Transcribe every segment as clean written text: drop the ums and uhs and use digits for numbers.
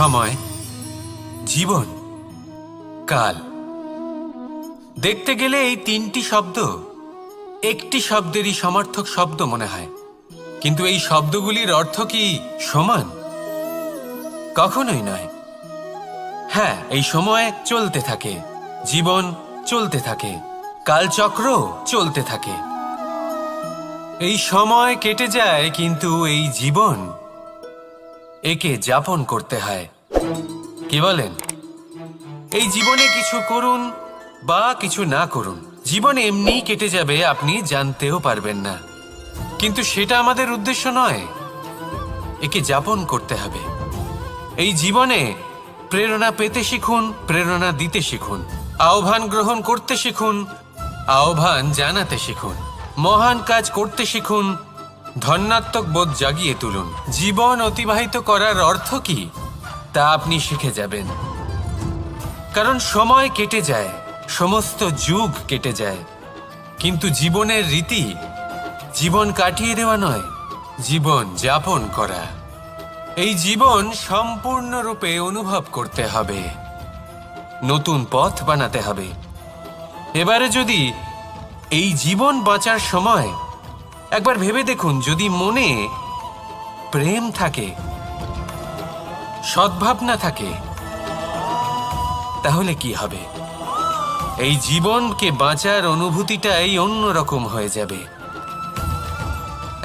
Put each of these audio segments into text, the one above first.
সময়, জীবন, কাল। দেখতে গেলে এই তিনটি শব্দ একটি শব্দেরই সমার্থক শব্দ মনে হয়, কিন্তু এই শব্দগুলির অর্থ কি সমান? কখনোই নয়। হ্যাঁ, এই সময় চলতে থাকে, জীবন চলতে থাকে, কালচক্র চলতে থাকে। এই সময় কেটে যায়, কিন্তু এই জীবন একে যাপন করতে হয়। কি বলেন? এই জীবনে কিছু করুন বা কিছু না করুন, জীবন এমনি কেটে যাবে, আপনি জানতেও পারবেন না। কিন্তু সেটা আমাদের উদ্দেশ্য নয়, একে যাপন করতে হবে। এই জীবনে প্রেরণা পেতে শিখুন, প্রেরণা দিতে শিখুন, আহ্বান গ্রহণ করতে শিখুন, আহ্বান জানাতে শিখুন, মহান কাজ করতে শিখুন, ধন্যাত্মক বোধ জাগিয়ে তুলুন। জীবন অতিবাহিত করার অর্থ কি তা আপনি শিখে যাবেন। কারণ সময় কেটে যায়, সমস্ত যুগ কেটে যায়, কিন্তু জীবনের রীতি জীবন কাটিয়ে দেওয়া নয়, জীবন যাপন করা। এই জীবন সম্পূর্ণরূপে অনুভব করতে হবে, নতুন পথ বানাতে হবে। এবারে যদি এই জীবন বাঁচার সময় একবার ভেবে দেখুন, যদি মনে প্রেম থাকে, সদ্ভাবনা থাকে, তাহলে কি হবে? এই জীবনকে বাঁচার অনুভূতিটাই অন্যরকম হয়ে যাবে,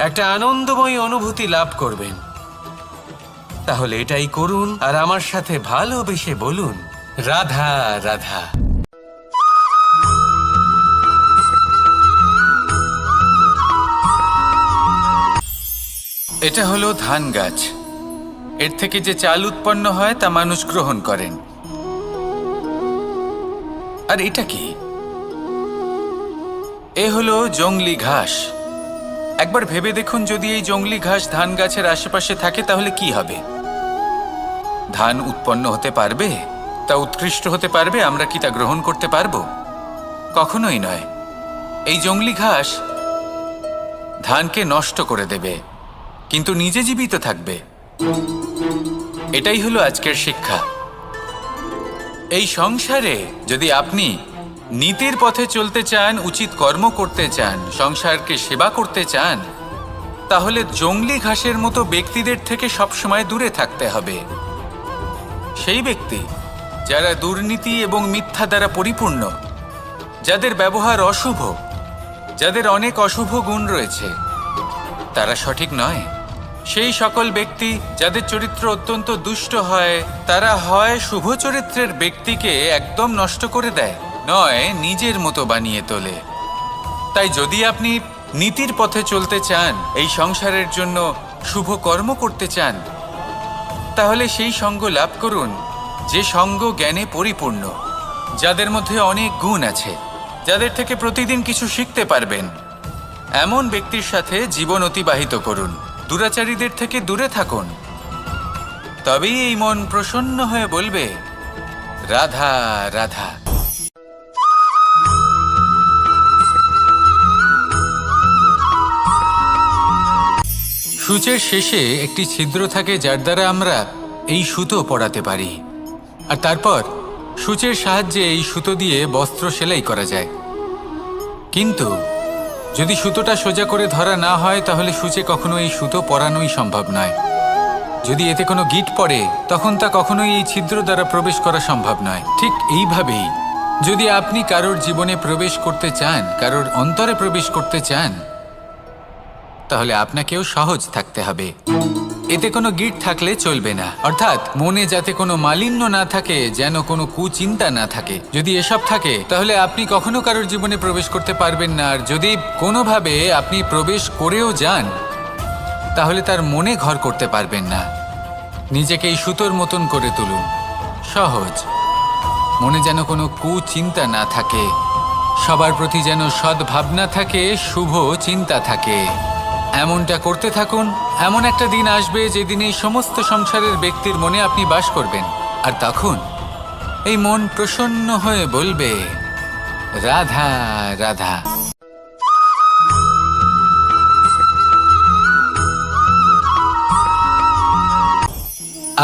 একটা আনন্দময় অনুভূতি লাভ করবেন। তাহলে এটাই করুন আর আমার সাথে ভালোবেসে বলুন, রাধা রাধা। এটা হলো ধান গাছ। এর থেকে যে চাল উৎপন্ন হয় তা মানুষ গ্রহণ করেন। আর এটা কি? এ হলো জংলি ঘাস। একবার ভেবে দেখুন, যদি এই জংলি ঘাস ধান গাছের আশেপাশে থাকে তাহলে কি হবে? ধান উৎপন্ন হতে পারবে? তা উৎকৃষ্ট হতে পারবে? আমরা কি তা গ্রহণ করতে পারবো? কখনোই নয়। এই জংলি ঘাস ধানকে নষ্ট করে দেবে, কিন্তু নিজে জীবিত থাকবে। এটাই হলো আজকের শিক্ষা। এই সংসারে যদি আপনি নীতির পথে চলতে চান, উচিত কর্ম করতে চান, সংসারকে সেবা করতে চান, তাহলে জংলি ঘাসের মতো ব্যক্তিদের থেকে সবসময় দূরে থাকতে হবে। সেই ব্যক্তি যারা দুর্নীতি এবং মিথ্যা দ্বারা পরিপূর্ণ, যাদের ব্যবহার অশুভ, যাদের অনেক অশুভ গুণ রয়েছে, তারা সঠিক নয়। সেই সকল ব্যক্তি যাদের চরিত্র অত্যন্ত দুষ্ট হয়, তারা হয় শুভ চরিত্রের ব্যক্তিকে একদম নষ্ট করে দেয়, নয় নিজের মতো বানিয়ে তোলে। তাই যদি আপনি নীতির পথে চলতে চান, এই সংসারের জন্য শুভ কর্ম করতে চান, তাহলে সেই সঙ্গ লাভ করুন যে সঙ্গ জ্ঞানে পরিপূর্ণ, যাদের মধ্যে অনেক গুণ আছে, যাদের থেকে প্রতিদিন কিছু শিখতে পারবেন। এমন ব্যক্তির সাথে জীবন অতিবাহিত করুন, দুরাচারীদের থেকে দূরে থাকুন। তবেই এই মন প্রসন্ন হয়ে বলবে, রাধা রাধা। সূচের শেষে একটি ছিদ্র থাকে, যার দ্বারা আমরা এই সুতো পরাতে পারি, আর তারপর সূচের সাহায্যে এই সুতো দিয়ে বস্ত্র সেলাই করা যায়। কিন্তু যদি সুতোটা সোজা করে ধরা না হয়, তাহলে সূচে কখনো এই সুতো পরানোই সম্ভব নয়। যদি এতে কোনো গিঁট পড়ে, তখন তা কখনোই এই ছিদ্র দ্বারা প্রবেশ করা সম্ভব নয়। ঠিক এইভাবেই যদি আপনি কারোর জীবনে প্রবেশ করতে চান, কারোর অন্তরে প্রবেশ করতে চান, তাহলে আপনাকেও সহজ থাকতে হবে। এতে কোনো গিঁট থাকলে চলবে না, অর্থাৎ মনে যাতে কোনো মালিন্য না থাকে, যেন কোনো কুচিন্তা না থাকে। যদি এসব থাকে, তাহলে আপনি কখনো কারোর জীবনে প্রবেশ করতে পারবেন না। আর যদি কোনোভাবে আপনি প্রবেশ করেও যান, তাহলে তার মনে ঘর করতে পারবেন না। নিজেকে এই সুতোর মতন করে তুলুন, সহজ। মনে যেন কোনো কুচিন্তা না থাকে, সবার প্রতি যেন সদ্ভাবনা থাকে, শুভ চিন্তা থাকে। এমনটা করতে থাকুন। এমন একটা দিন আসবে যেদিন এই সমস্ত সংসারের ব্যক্তির মনে আপনি বাস করবেন, আর তখন এই মন প্রসন্ন হয়ে বলবে, রাধা রাধা।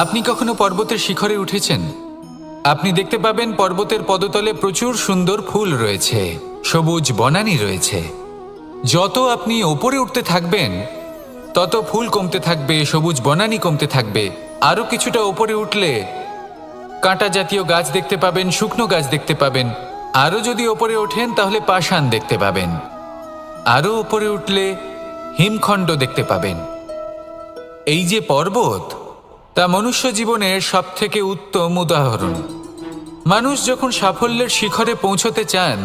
আপনি কখনো পর্বতের শিখরে উঠেছেন? আপনি দেখতে পাবেন পর্বতের পদতলে প্রচুর সুন্দর ফুল রয়েছে, সবুজ বনানী রয়েছে। যত আপনি ওপরে উঠতে থাকবেন তত ফুল কমতে থাকবে, সবুজ বনানী কমতে থাকবে। আরও কিছুটা ওপরে উঠলে কাঁটা জাতীয় গাছ দেখতে পাবেন, শুকনো গাছ দেখতে পাবেন। আরও যদি ওপরে ওঠেন তাহলে পাষাণ দেখতে পাবেন। আরও ওপরে উঠলে হিমখণ্ড দেখতে পাবেন। এই যে পর্বত, তা মনুষ্য জীবনের সবথেকে উত্তম উদাহরণ। মানুষ যখন সাফল্যের শিখরে পৌঁছতে চান,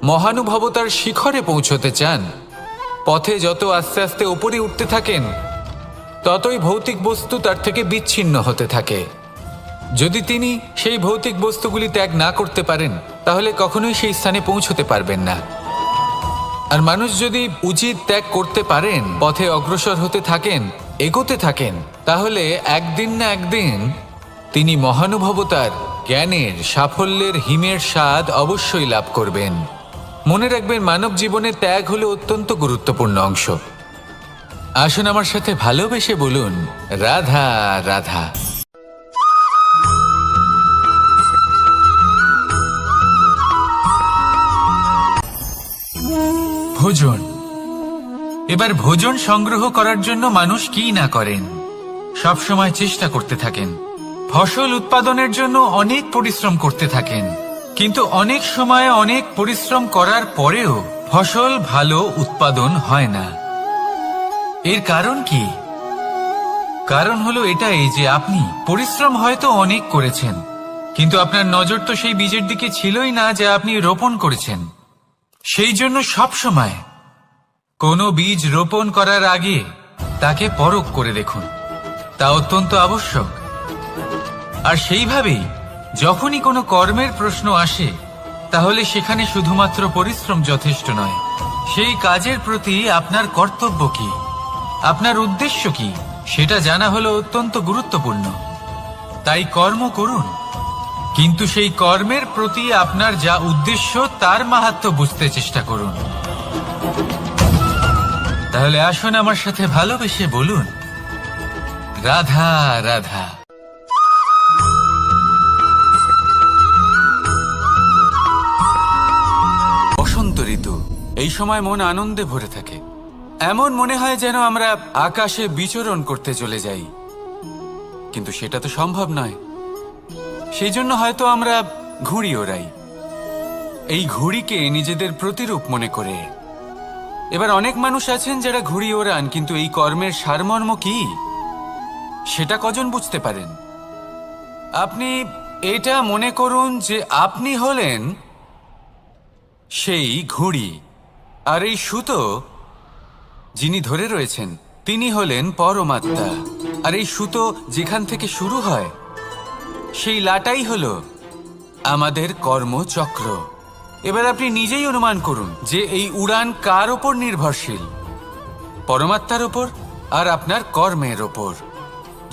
মহানুভবতার শিখরে পৌঁছতে চান, পথে যত আস্তে আস্তে ওপরে উঠতে থাকেন ততই ভৌতিক বস্তু তার থেকে বিচ্ছিন্ন হতে থাকে। যদি তিনি সেই ভৌতিক বস্তুগুলি ত্যাগ না করতে পারেন তাহলে কখনোই সেই স্থানে পৌঁছতে পারবেন না। আর মানুষ যদি উচিত ত্যাগ করতে পারেন, পথে অগ্রসর হতে থাকেন, এগোতে থাকেন, তাহলে একদিন না একদিন তিনি মহানুভবতার, জ্ঞানের, সাফল্যের হিমের স্বাদ অবশ্যই লাভ করবেন। মনে রাখবেন, মানব জীবনে ত্যাগ হলো অত্যন্ত গুরুত্বপূর্ণ অংশ। আসুন আমার সাথে ভালোবেসে বলুন, রাধা রাধা। ভোজন। এবার ভোজন সংগ্রহ করার জন্য মানুষ কি না করেন, সব সময় চেষ্টা করতে থাকেন। ফসল উৎপাদনের জন্য অনেক পরিশ্রম করতে থাকেন, কিন্তু অনেক সময় অনেক পরিশ্রম করার পরেও ফসল ভালো উৎপাদন হয় না। এর কারণ কি? কারণ হলো এটাই যে আপনি পরিশ্রম হয়তো অনেক করেছেন, কিন্তু আপনার নজর তো সেই বীজের দিকে ছিলই না যা আপনি রোপণ করেছেন। সেই জন্য সব সময় কোনো বীজ রোপণ করার আগে তাকে পরখ করে দেখুন, তা অত্যন্ত আবশ্যক। আর সেইভাবেই যখনই কোনো কর্মের প্রশ্ন আসে, তাহলে সেখানে শুধুমাত্র পরিশ্রম যথেষ্ট নয়। সেই কাজের প্রতি আপনার কর্তব্য কি, আপনার উদ্দেশ্য কি, সেটা জানা হলো অত্যন্ত গুরুত্বপূর্ণ। তাই কর্ম করুন, কিন্তু সেই কর্মের প্রতি আপনার যা উদ্দেশ্য তার মাহাত্ম্য বুঝতে চেষ্টা করুন। তাহলে আসুন আমার সাথে ভালোবেসে বলুন, রাধা রাধা। বসন্ত ঋতু, এই সময় মন আনন্দে ভরে থাকে। এমন মনে হয় যেন আমরা আকাশে বিচরণ করতে চলে যাই, কিন্তু সেটা তো সম্ভব নয়। সেই জন্য হয়তো আমরা ঘুড়ি ওড়াই, এই ঘুড়িকে নিজেদের প্রতিরূপ মনে করে। এবার অনেক মানুষ আছেন যারা ঘুড়ি ওড়ান, কিন্তু এই কর্মের সারমর্ম কি সেটা কজন বুঝতে পারেন? আপনি এটা মনে করুন যে আপনি হলেন সেই ঘুড়ি, আর এই সুতো যিনি ধরে রয়েছেন তিনি হলেন পরমাত্মা। আর এই সুতো যেখান থেকে শুরু হয়, সেই লাটাই হলো আমাদের কর্মচক্র। এবার আপনি নিজেই অনুমান করুন যে এই উড়ান কার ওপর নির্ভরশীল, পরমাত্মার ওপর আর আপনার কর্মের ওপর।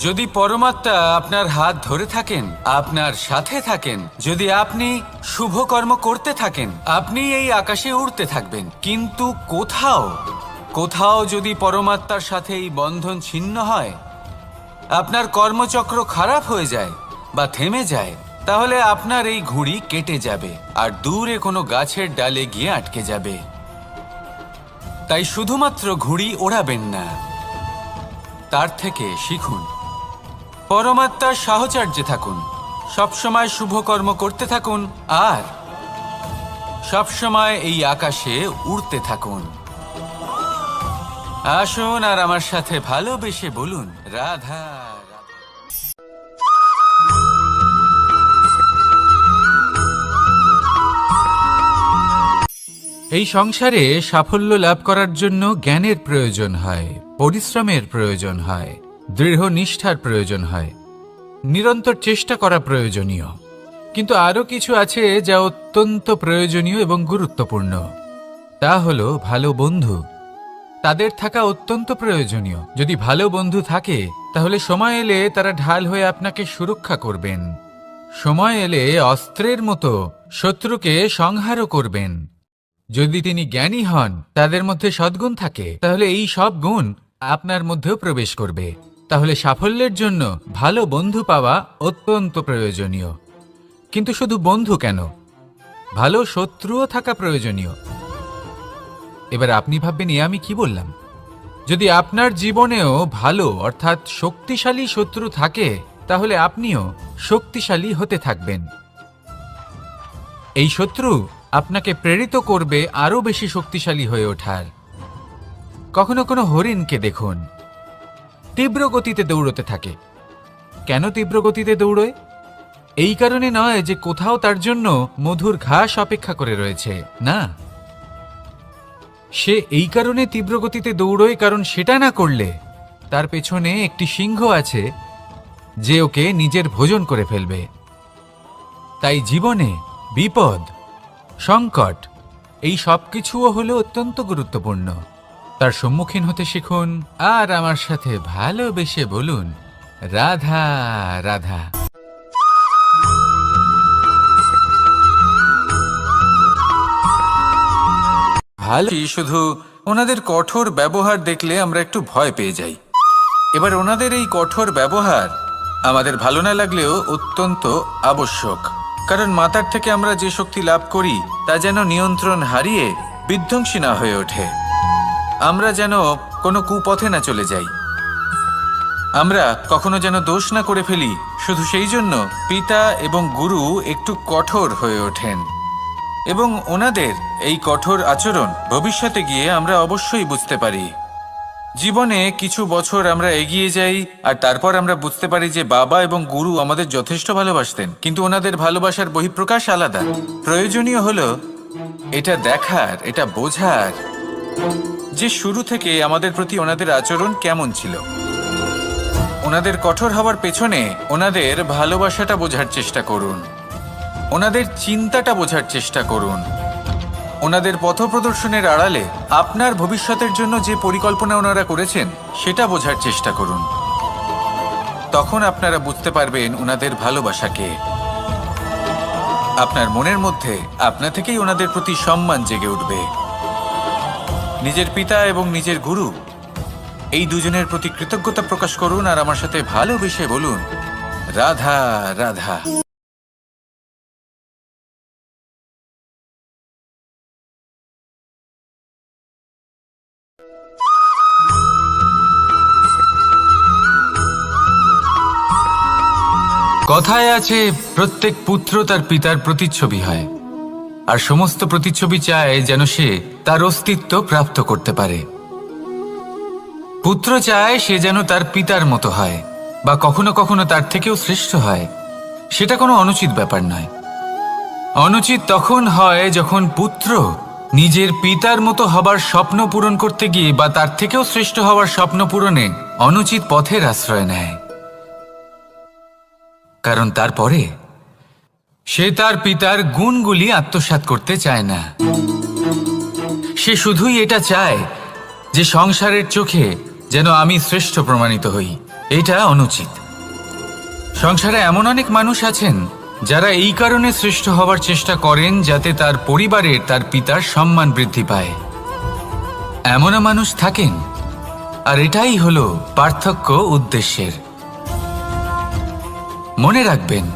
যদি পরমাত্মা আপনার হাত ধরে থাকেন, আপনার সাথে থাকেন, যদি আপনি শুভ কর্ম করতে থাকেন, আপনি এই আকাশে উড়তে থাকবেন। কিন্তু কোথাও কোথাও যদি পরমাত্মার সাথে এই বন্ধন ছিন্ন হয়, আপনার কর্মচক্র খারাপ হয়ে যায় বা থেমে যায়, তাহলে আপনার এই ঘুড়ি কেটে যাবে আর দূরে কোনো গাছের ডালে গিয়ে আটকে যাবে। তাই শুধুমাত্র ঘুড়ি ওড়াবেন না, তার থেকে শিখুন, পরমাত্মার সাহচর্যে থাকুন, সবসময় শুভ কর্ম করতে থাকুন আর সবসময় এই আকাশে উড়তে থাকুন। আসুন আর আমার সাথে ভালোবেসে বলুন, রাধা রাধা। এই সংসারে সাফল্য লাভ করার জন্য জ্ঞানের প্রয়োজন হয়, পরিশ্রমের প্রয়োজন হয়, দৃঢ় নিষ্ঠার প্রয়োজন হয়, নিরন্তর চেষ্টা করা প্রয়োজনীয়। কিন্তু আরও কিছু আছে যা অত্যন্ত প্রয়োজনীয় এবং গুরুত্বপূর্ণ। তা হলো ভালো বন্ধু। তাদের থাকা অত্যন্ত প্রয়োজনীয়। যদি ভালো বন্ধু থাকে তাহলে সময় এলে তারা ঢাল হয়ে আপনাকে সুরক্ষা করবেন। সময় এলে অস্ত্রের মতো শত্রুকে সংহারও করবেন। যদি তিনি জ্ঞানী হন, তাদের মধ্যে সদ্গুণ থাকে, তাহলে এই সব গুণ আপনার মধ্যেও প্রবেশ করবে। তাহলে সাফল্যের জন্য ভালো বন্ধু পাওয়া অত্যন্ত প্রয়োজনীয়। কিন্তু শুধু বন্ধু কেন, ভালো শত্রুও থাকা প্রয়োজনীয়। এবার আপনি ভাববেন এ আমি কি বললাম? যদি আপনার জীবনেও ভালো অর্থাৎ শক্তিশালী শত্রু থাকে, তাহলে আপনিও শক্তিশালী হতে থাকবেন। এই শত্রু আপনাকে প্রেরিত করবে আরো বেশি শক্তিশালী হয়ে ওঠার। কখনো কোনো হরিণকে দেখুন, তীব্র গতিতে দৌড়তে থাকে। কেন তীব্র গতিতে দৌড়য়? এই কারণে নয় যে কোথাও তার জন্য মধুর ঘাস অপেক্ষা করে রয়েছে, না। সে এই কারণে তীব্র গতিতে দৌড়য় কারণ সেটা না করলে তার পেছনে একটি সিংহ আছে যে ওকে নিজের ভোজন করে ফেলবে। তাই জীবনে বিপদ, সংকট এই সব কিছুও হলো অত্যন্ত গুরুত্বপূর্ণ। তার সম্মুখীন হতে শিখুন আর আমার সাথে ভালোবেসে বলুন, রাধা রাধা। ভালো, শুধু ওনাদের কঠোর ব্যবহার দেখলে আমরা একটু ভয় পেয়ে যাই। এবার ওনাদের এই কঠোর ব্যবহার আমাদের ভালো না লাগলেও অত্যন্ত আবশ্যক, কারণ মাতার থেকে আমরা যে শক্তি লাভ করি তা যেন নিয়ন্ত্রণ হারিয়ে বিধ্বংসী না হয়ে ওঠে। আমরা যেন কোনো কুপথে না চলে যাই, আমরা কখনো যেন দোষ না করে ফেলি। শুধু সেই জন্য পিতা এবং গুরু একটু কঠোর হয়ে ওঠেন, এবং ওনাদের এই কঠোর আচরণ ভবিষ্যতে গিয়ে আমরা অবশ্যই বুঝতে পারি। জীবনে কিছু বছর আমরা এগিয়ে যাই আর তারপর আমরা বুঝতে পারি যে বাবা এবং গুরু আমাদের যথেষ্ট ভালোবাসতেন, কিন্তু ওনাদের ভালোবাসার বহিঃপ্রকাশ আলাদা। প্রয়োজনীয় হলো এটা দেখার, এটা বোঝার যে শুরু থেকে আমাদের প্রতি ওনাদের আচরণ কেমন ছিল। ওনাদের কঠোর হওয়ার পেছনে ওনাদের ভালোবাসাটা বোঝার চেষ্টা করুন, ওনাদের চিন্তাটা বোঝার চেষ্টা করুন, ওনাদের পথপ্রদর্শনের আড়ালে আপনার ভবিষ্যতের জন্য যে পরিকল্পনা ওনারা করেছেন সেটা বোঝার চেষ্টা করুন। তখন আপনারা বুঝতে পারবেন ওনাদের ভালোবাসাকে। আপনার মনের মধ্যে আপনা থেকেই ওনাদের প্রতি সম্মান জেগে উঠবে। নিজের পিতা এবং নিজের গুরু এই দুজনের প্রতি কৃতজ্ঞতা প্রকাশ করুন আর আমার সাথে ভালোবেসে বলুন, রাধা রাধা। কথায় আছে, প্রত্যেক পুত্র তার পিতার প্রতিচ্ছবি হয়, আর সমস্ত প্রতিচ্ছবি চায় যেন সে তার অস্তিত্ব প্রাপ্ত করতে পারে। পুত্র চায় সে যেন তার পিতার মতো হয়, বা কখনো কখনো তার থেকেও শ্রেষ্ঠ হয়। সেটা কোনো অনুচিত ব্যাপার নয়। অনুচিত তখন হয় যখন পুত্র নিজের পিতার মতো হবার স্বপ্ন পূরণ করতে গিয়ে বা তার থেকেও শ্রেষ্ঠ হওয়ার স্বপ্ন পূরণে অনুচিত পথের আশ্রয় নেয়। কারণ তারপরে সে তার পিতার গুণগুলি আত্মসাৎ করতে চায় না। সে শুধুই এটা চায় যে সংসারের চোখে যেন আমি শ্রেষ্ঠ প্রমাণিত হই। এটা অনুচিত। সংসারে এমন অনেক মানুষ আছেন যারা এই কারণে শ্রেষ্ঠ হওয়ার চেষ্টা করেন যাতে তার পরিবারের, তার পিতার সম্মান বৃদ্ধি পায়। এমনও মানুষ থাকেন, আর এটাই হলো পার্থক্য উদ্দেশ্যের। মনে রাখবেন,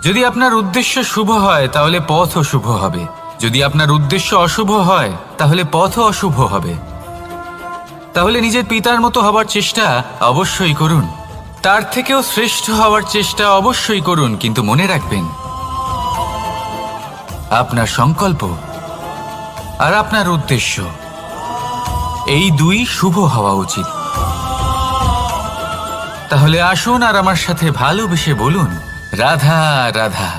যদি আপনার উদ্দেশ্য শুভ হয় তাহলে পথও শুভ হবে, যদি আপনার উদ্দেশ্য অশুভ হয় তাহলে পথও অশুভ হবে। তাহলে নিজের পিতার মতো হবার চেষ্টা অবশ্যই করুন, তার থেকেও শ্রেষ্ঠ হওয়ার চেষ্টা অবশ্যই করুন, কিন্তু মনে রাখবেন আপনার সংকল্প আর আপনার উদ্দেশ্য এই দুই শুভ হওয়া উচিত। তাহলে আসুন আর আমার সাথে ভালোবেসে বলুন, রাধা রাধা।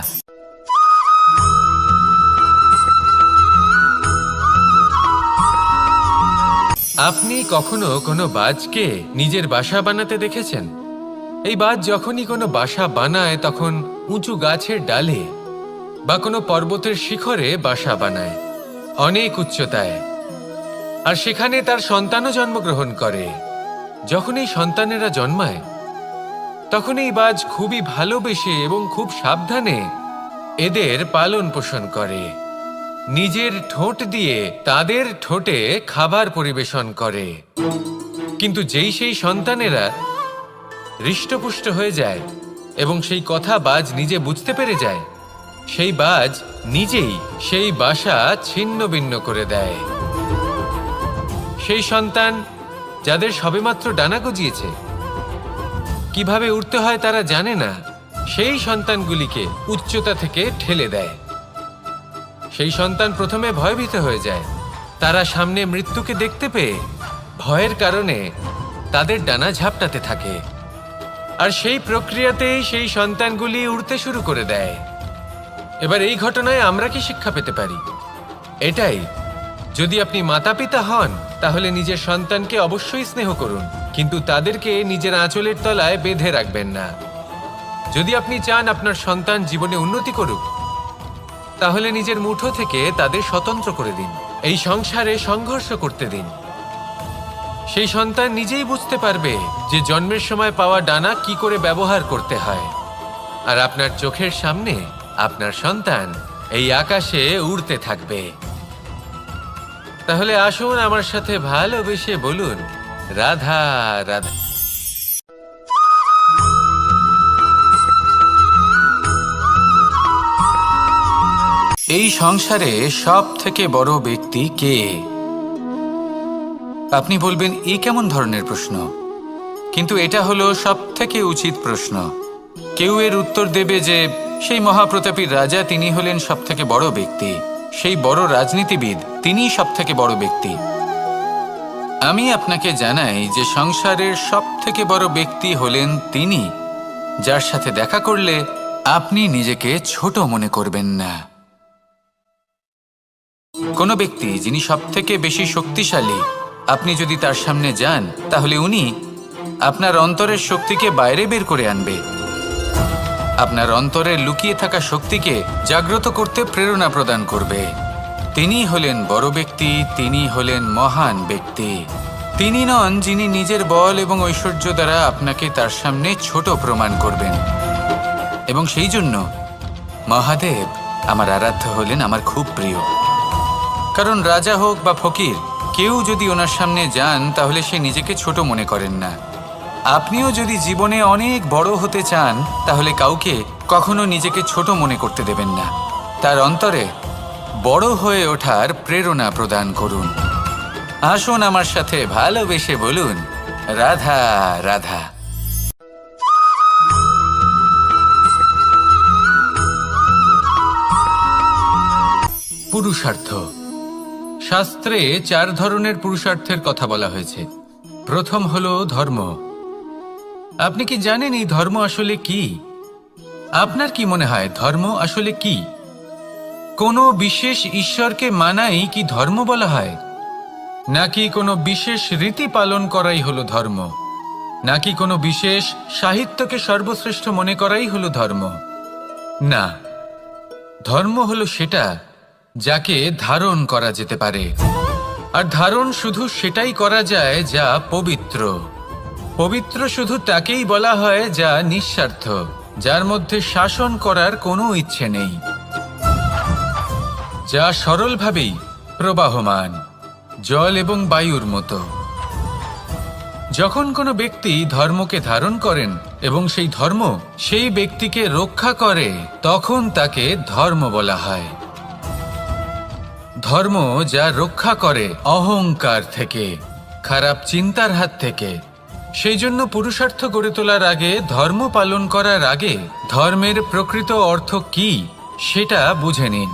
আপনি কখনো কোনো বাজকে নিজের বাসা বানাতে দেখেছেন? এই বাজ যখনই কোনো বাসা বানায় তখন উঁচু গাছের ডালে বা কোনো পর্বতের শিখরে বাসা বানায়, অনেক উচ্চতায়, আর সেখানে তার সন্তানও জন্মগ্রহণ করে। যখন এই সন্তানেরা জন্মায় তখন এই বাজ খুবই ভালোবেসে এবং খুব সাবধানে এদের পালন পোষণ করে। নিজের ঠোঁট দিয়ে তাদের ঠোঁটে খাবার পরিবেশন করে। কিন্তু যেই সেই সন্তানেরা হৃষ্টপুষ্ট হয়ে যায় এবং সেই কথা বাজ নিজে বুঝতে পেরে যায়, সেই বাজ নিজেই সেই বাসা ছিন্ন ভিন্ন করে দেয়। সেই সন্তান যাদের সবেমাত্র ডানা গজিয়েছে, কিভাবে উড়তে হয় তারা জানে না, সেই সন্তানগুলিকে উচ্চতা থেকে ঠেলে দেয়। সেই সন্তান প্রথমে ভয়ভীত হয়ে যায়। তারা সামনে মৃত্যুকে দেখতে পেয়ে ভয়ের কারণে তাদের ডানা ঝাপটাতে থাকে, আর সেই প্রক্রিয়াতেই সেই সন্তানগুলি উড়তে শুরু করে দেয়। এবার এই ঘটনায় আমরা কি শিক্ষা পেতে পারি? এটাই, যদি আপনি মাতা পিতা হন তাহলে নিজের সন্তানকে অবশ্যই স্নেহ করুন, কিন্তু তাদেরকে নিজের আঁচলের তলায় বেঁধে রাখবেন না। যদি আপনি চান আপনার সন্তান জীবনে উন্নতি করুক, তাহলে নিজের মুঠো থেকে তাদের স্বতন্ত্র করে দিন, এই সংসারে সংঘর্ষ করতে দিন। সেই সন্তান নিজেই বুঝতে পারবে যে জন্মের সময় পাওয়া ডানা কি করে ব্যবহার করতে হয়। আর আপনার চোখের সামনে আপনার সন্তান এই আকাশে উড়তে থাকবে। তাহলে আসুন আমার সাথে ভালোবেসে বলুন, রাধা রাধা। এই সংসারে সব থেকে বড় ব্যক্তি কে? আপনি বলবেন এ কেমন ধরনের প্রশ্ন, কিন্তু এটা হলো সব থেকে উচিত প্রশ্ন। কেউ এর উত্তর দেবে যে সেই মহাপ্রতাপী রাজা, তিনি হলেন সব থেকে বড় ব্যক্তি, সেই বড় রাজনীতিবিদ, তিনিই সব থেকে বড় ব্যক্তি। আমি আপনাকে জানাই যে সংসারের সব থেকে বড় ব্যক্তি হলেন তিনি, যার সাথে দেখা করলে আপনি নিজেকে ছোট মনে করবেন না। কোনো ব্যক্তি যিনি সব থেকে বেশি শক্তিশালী, আপনি যদি তার সামনে যান তাহলে উনি আপনার অন্তরের শক্তিকে বাইরে বের করে আনবে, আপনার অন্তরের লুকিয়ে থাকা শক্তিকে জাগ্রত করতে প্রেরণা প্রদান করবে। তিনি হলেন বড় ব্যক্তি, তিনি হলেন মহান ব্যক্তি। তিনি নন যিনি নিজের বল এবং ঐশ্বর্য দ্বারা আপনাকে তার সামনে ছোট প্রমাণ করবেন। এবং সেই জন্য মহাদেব আমার আরাধ্য হলেন আমার খুব প্রিয়। কারণ রাজা হোক বা ফকির, কেউ যদি ওনার সামনে যান তাহলে সে নিজেকে ছোট মনে করেন না। আপনিও যদি জীবনে অনেক বড় হতে চান তাহলে কাউকে কখনো নিজেকে ছোট মনে করতে দেবেন না। তার অন্তরে বড় হয়ে ওঠার প্রেরণা প্রদান করুন। আসুন আমার সাথে ভালোবেসে বলুন, রাধা রাধা। পুরুষার্থ। শাস্ত্রে 4 ধরনের পুরুষার্থের কথা বলা হয়েছে। প্রথম হলো ধর্ম। আপনি কি জানেন এই ধর্ম আসলে কি? আপনার কি মনে হয় ধর্ম আসলে কি? কোনো বিশেষ ঈশ্বরকে মানাই কি ধর্ম বলা হয়? নাকি কোনো বিশেষ রীতি পালন করাই হলো ধর্ম? নাকি কোনো বিশেষ সাহিত্যকে সর্বশ্রেষ্ঠ মনে করাই হলো ধর্ম? না, ধর্ম হলো সেটা যাকে ধারণ করা যেতে পারে। আর ধারণ শুধু সেটাই করা যায় যা পবিত্র। পবিত্র শুধু তাকেই বলা হয় যা নিঃস্বার্থ, যার মধ্যে শাসন করার কোনো ইচ্ছে নেই, যা সরলভাবেই প্রবাহমান, জল এবং বায়ুর মতো। যখন কোনো ব্যক্তি ধর্মকে ধারণ করেন এবং সেই ধর্ম সেই ব্যক্তিকে রক্ষা করে, তখন তাকে ধর্ম বলা হয়। ধর্ম যা রক্ষা করে অহংকার থেকে, খারাপ চিন্তার হাত থেকে। সেই জন্য পুরুষার্থ গড়ে তোলার আগে, ধর্ম পালন করার আগে ধর্মের প্রকৃত অর্থ কি সেটা বুঝে নিন।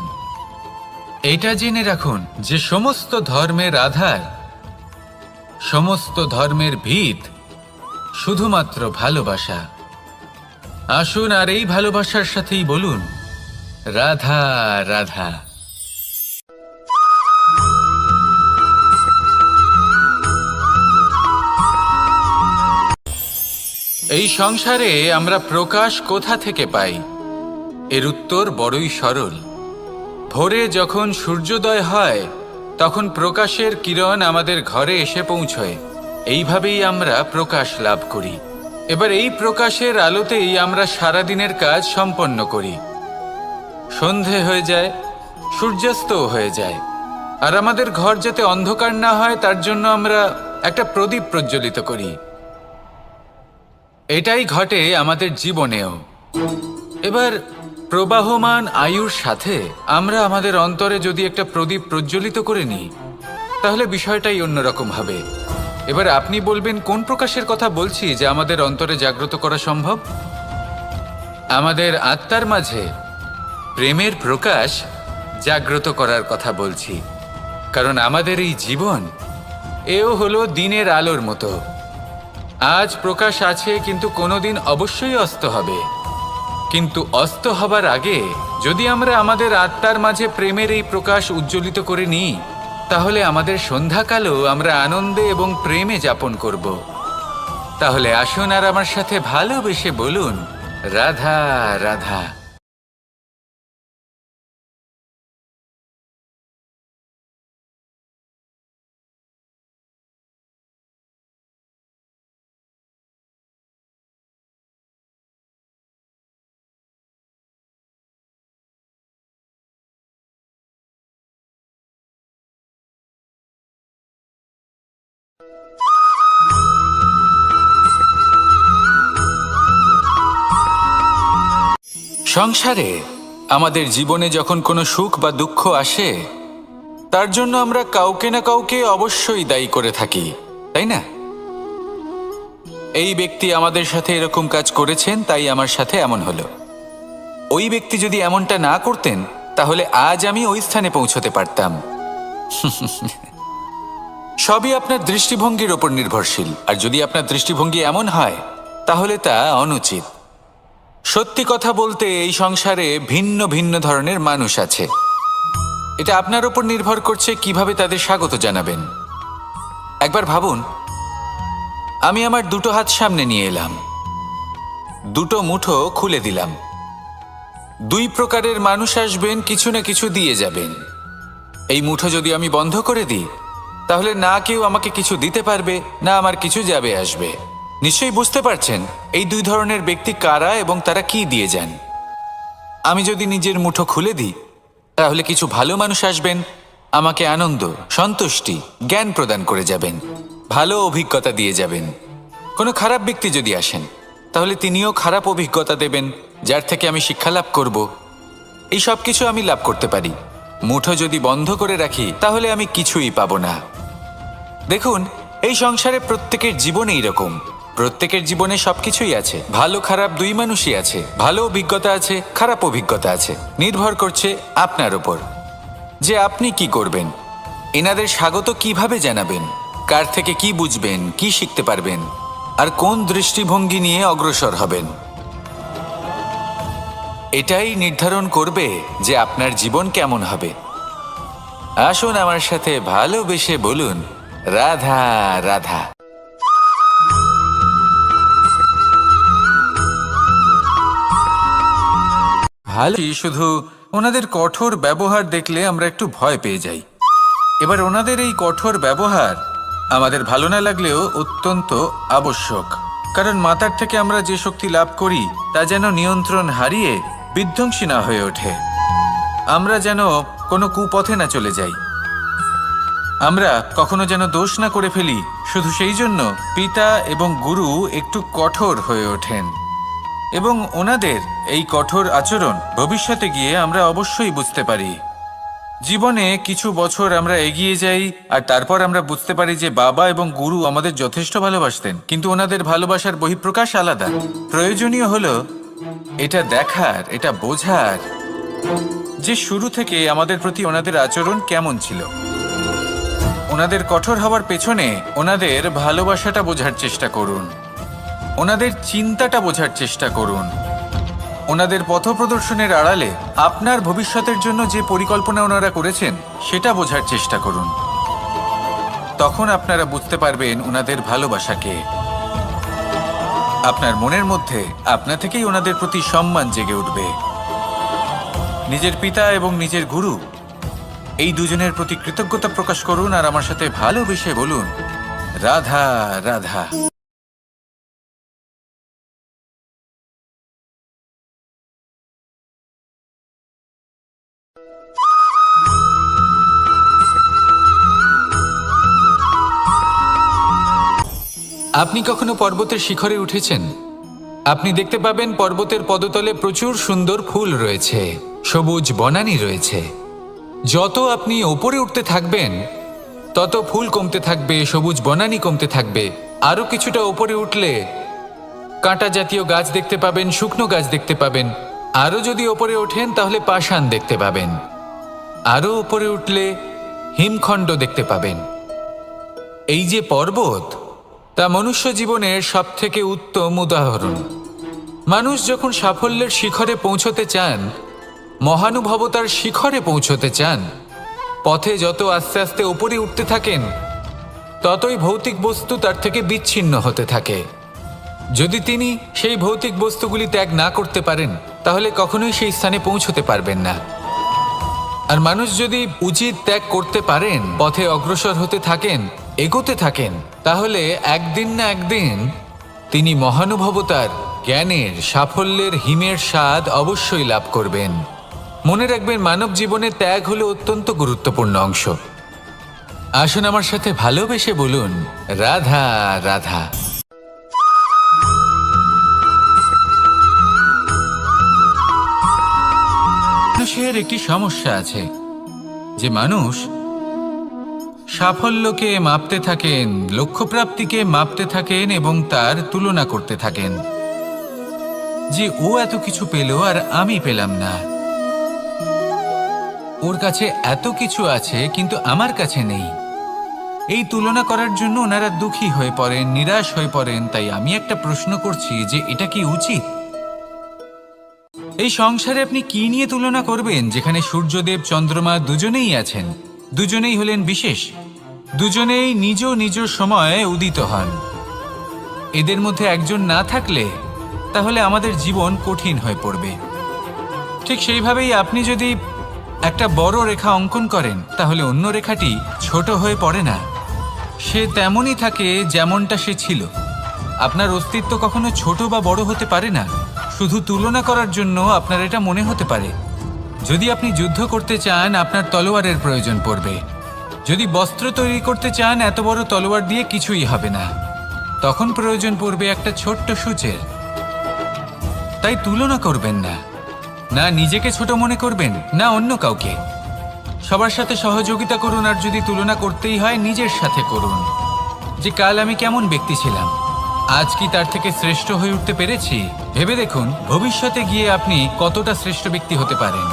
এটা জেনে রাখুন যে সমস্ত ধর্মের আধার, সমস্ত ধর্মের ভিত শুধুমাত্র ভালোবাসা। আসুন আর এই ভালোবাসার সাথেই বলুন, রাধা রাধা। এই সংসারে আমরা প্রকাশ কোথা থেকে পাই? এর উত্তর বড়ই সরল। ভোরে যখন সূর্যোদয় হয় তখন প্রকাশের কিরণ আমাদের ঘরে এসে পৌঁছয়। এইভাবেই আমরা প্রকাশ লাভ করি। এবার এই প্রকাশের আলোতেই আমরা সারাদিনের কাজ সম্পন্ন করি। সন্ধে হয়ে যায়, সূর্যাস্তও হয়ে যায়। আর আমাদের ঘর যাতে অন্ধকার না হয় তার জন্য আমরা একটা প্রদীপ প্রজ্বলিত করি। এটাই ঘটে আমাদের জীবনেও। এবার প্রবাহমান আয়ুর সাথে আমরা আমাদের অন্তরে যদি একটা প্রদীপ প্রজ্বলিত করে নিই, তাহলে বিষয়টাই অন্যরকম হবে। এবার আপনি বলবেন কোন প্রকাশের কথা বলছি যা আমাদের অন্তরে জাগ্রত করা সম্ভব? আমাদের আত্মার মাঝে প্রেমের প্রকাশ জাগ্রত করার কথা বলছি। কারণ আমাদের এই জীবন এও হলো দিনের আলোর মতো। আজ প্রকাশ আছে, কিন্তু কোনোদিন অবশ্যই অস্ত হবে। কিন্তু অস্ত হবার আগে যদি আমরা আমাদের আত্মার মাঝে প্রেমের এই প্রকাশ উজ্জ্বলিত করে নিই, তাহলে আমাদের সন্ধ্যাকালও আমরা আনন্দে এবং প্রেমে যাপন করব। তাহলে আসুন আর আমার সাথে ভালোবেসে বলুন, রাধা রাধা। সংসারে আমাদের জীবনে যখন কোনো সুখ বা দুঃখ আসে, তার জন্য আমরা কাউকে না কাউকে অবশ্যই দায়ী করে থাকি, তাই না? এই ব্যক্তি আমাদের সাথে এরকম কাজ করেছেন, তাই আমার সাথে এমন হলো। ওই ব্যক্তি যদি এমনটা না করতেন, তাহলে আজ আমি ওই স্থানে পৌঁছতে পারতাম। সবই আপনার দৃষ্টিভঙ্গির ওপর নির্ভরশীল। আর যদি আপনার দৃষ্টিভঙ্গি এমন হয়, তাহলে তা অনুচিত। সত্যি কথা বলতে এই সংসারে ভিন্ন ভিন্ন ধরনের মানুষ আছে। এটা আপনার ওপর নির্ভর করছে কিভাবে তাদের স্বাগত জানাবেন। একবার ভাবুন, আমি আমার দুটো হাত সামনে নিয়ে এলাম, দুটো মুঠো খুলে দিলাম। দুই প্রকারের মানুষ আসবেন, কিছু না কিছু দিয়ে যাবেন। এই মুঠো যদি আমি বন্ধ করে দিই, তাহলে না কেউ আমাকে কিছু দিতে পারবে, না আমার কিছু যাবে আসবে। নিশ্চয়ই বুঝতে পারছেন এই দুই ধরনের ব্যক্তি কারা এবং তারা কি দিয়ে যান। আমি যদি নিজের মুঠো খুলে দিই, তাহলে কিছু ভালো মানুষ আসবেন, আমাকে আনন্দ, সন্তুষ্টি, জ্ঞান প্রদান করে যাবেন, ভালো অভিজ্ঞতা দিয়ে যাবেন। কোনো খারাপ ব্যক্তি যদি আসেন, তাহলে তিনিও খারাপ অভিজ্ঞতা দেবেন, যার থেকে আমি শিক্ষা লাভ করব। এই সব কিছু আমি লাভ করতে পারি। মুঠো যদি বন্ধ করে রাখি, তাহলে আমি কিছুই পাবো না। দেখুন, এই সংসারে প্রত্যেকের জীবনে এইরকম। প্রত্যেকের জীবনে সবকিছুই আছে, ভালো খারাপ দুই মানুষই আছে। ভালো অভিজ্ঞতা আছে, খারাপ অভিজ্ঞতা আছে। নির্ভর করছে আপনার ওপর যে আপনি কি করবেন। এনাদের স্বাগত কিভাবে জানাবেন, কার থেকে কি বুঝবেন, কি শিখতে পারবেন, আর কোন দৃষ্টিভঙ্গি নিয়ে অগ্রসর হবেন। এটাই নির্ধারণ করবে যে আপনার জীবন কেমন হবে। আসুন আমার সাথে ভালোবেসে বলুন, রাধা রাধা। ভালো, শুধু ওনাদের কঠোর ব্যবহার দেখলে আমরা একটু ভয় পেয়ে যাই। এবার ওনাদের এই কঠোর ব্যবহার আমাদের ভালো না লাগলেও অত্যন্ত আবশ্যক। কারণ মাতার থেকে আমরা যে শক্তি লাভ করি, তা যেন নিয়ন্ত্রণ হারিয়ে বিধ্বংসী না হয়ে ওঠে। আমরা যেন কোনো কুপথে না চলে যাই। আমরা কখনো যেন দোষ না করে ফেলি। শুধু সেই জন্য পিতা এবং গুরু একটু কঠোর হয়ে ওঠেন, এবং ওনাদের এই কঠোর আচরণ ভবিষ্যতে গিয়ে আমরা অবশ্যই বুঝতে পারি। জীবনে কিছু বছর আমরা এগিয়ে যাই, আর তারপর আমরা বুঝতে পারি যে বাবা এবং গুরু আমাদের যথেষ্ট ভালোবাসতেন, কিন্তু ওনাদের ভালোবাসার বহিঃপ্রকাশ আলাদা। প্রয়োজনীয় হলো এটা দেখার, এটা বোঝার যে শুরু থেকে আমাদের প্রতি ওনাদের আচরণ কেমন ছিল। ওনাদের কঠোর হওয়ার পেছনে ওনাদের ভালোবাসাটা বোঝার চেষ্টা করুন, ওনাদের চিন্তাটা বোঝার চেষ্টা করুন, ওনাদের পথপ্রদর্শনের আড়ালে আপনার ভবিষ্যতের জন্য যে পরিকল্পনা ওনারা করেছেন সেটা বোঝার চেষ্টা করুন। তখন আপনারা বুঝতে পারবেন ওনাদের ভালোবাসাকে। আপনার মনের মধ্যে আপনা থেকেই ওনাদের প্রতি সম্মান জেগে উঠবে। নিজের পিতা এবং নিজের গুরু, এই দুজনের প্রতি কৃতজ্ঞতা প্রকাশ করুন আর আমার সাথে ভালোবেসে বলুন, রাধা রাধা। আপনি কখনো পর্বতের শিখরে উঠেছেন? আপনি দেখতে পাবেন পর্বতের পদতলে প্রচুর সুন্দর ফুল রয়েছে, সবুজ বনানী রয়েছে। যত আপনি ওপরে উঠতে থাকবেন তত ফুল কমতে থাকবে, সবুজ বনানী কমতে থাকবে। আরও কিছুটা ওপরে উঠলে কাঁটা জাতীয় গাছ দেখতে পাবেন, শুকনো গাছ দেখতে পাবেন। আরও যদি ওপরে ওঠেন তাহলে পাষাণ দেখতে পাবেন। আরও ওপরে উঠলে হিমখণ্ড দেখতে পাবেন। এই যে পর্বত, তা মনুষ্য জীবনের সবথেকে উত্তম উদাহরণ। মানুষ যখন সাফল্যের শিখরে পৌঁছতে চান, মহানুভবতার শিখরে পৌঁছতে চান, পথে যত আস্তে আস্তে উপরে উঠতে থাকেন ততই ভৌতিক বস্তু তার থেকে বিচ্ছিন্ন হতে থাকে। যদি তিনি সেই ভৌতিক বস্তুগুলি ত্যাগ না করতে পারেন তাহলে কখনোই সেই স্থানে পৌঁছতে পারবেন না। আর মানুষ যদি উচিত ত্যাগ করতে পারেন, পথে অগ্রসর হতে থাকেন, এগোতে থাকেন, তাহলে একদিন না একদিন তিনি মহানুভবতার, জ্ঞানের, সাফল্যের হিমের স্বাদ অবশ্যই লাভ করবেন। মনে রাখবেন, মানব জীবনে ত্যাগ হলো অত্যন্ত গুরুত্বপূর্ণ অংশ। আসুন আমার সাথে ভালোবেসে বলুন, রাধা রাধা। মানুষের একটি সমস্যা আছে যে মানুষ সাফল্যকে মাপতে থাকেন, লক্ষ্যপ্রাপ্তিকে মাপতে থাকেন এবং তার তুলনা করতে থাকেন যে ও এত কিছু পেল আর আমি পেলাম না, ওর কাছে এত কিছু আছে কিন্তু আমার কাছে নেই। এই তুলনা করার জন্য ওনারা দুঃখী হয়ে পড়েন, নিরাশ হয়ে পড়েন। তাই আমি একটা প্রশ্ন করছি যে এটা কি উচিত? এই সংসারে আপনি কি নিয়ে তুলনা করবেন, যেখানে সূর্যদেব, চন্দ্রমা দুজনেই আছেন, দুজনেই হলেন বিশেষ, দুজনেই নিজ নিজ সময়ে উদিত হন। এদের মধ্যে একজন না থাকলে তাহলে আমাদের জীবন কঠিন হয়ে পড়বে। ঠিক সেইভাবেই আপনি যদি একটা বড় রেখা অঙ্কন করেন তাহলে অন্য রেখাটি ছোট হয়ে পড়ে না, সে তেমনই থাকে যেমনটা সে ছিল। আপনার অস্তিত্ব কখনো ছোট বা বড় হতে পারে না। শুধু তুলনা করার জন্য আপনার এটা মনে হতে পারে। যদি আপনি যুদ্ধ করতে চান, আপনার তলোয়ারের প্রয়োজন পড়বে। যদি বস্ত্র তৈরি করতে চান, এত বড় তলোয়ার দিয়ে কিছুই হবে না, তখন প্রয়োজন পড়বে একটা ছোট্ট সূচের। তাই তুলনা করবেন না, না নিজেকে ছোট মনে করবেন, না অন্য কাউকে। সবার সাথে সহযোগিতা করুন, আর যদি তুলনা করতেই হয় নিজের সাথে করুন, যে কাল আমি কেমন ব্যক্তি ছিলাম, আজ কি তার থেকে শ্রেষ্ঠ হয়ে উঠতে পেরেছি। ভেবে দেখুন ভবিষ্যতে গিয়ে আপনি কতটা শ্রেষ্ঠ ব্যক্তি হতে পারেন।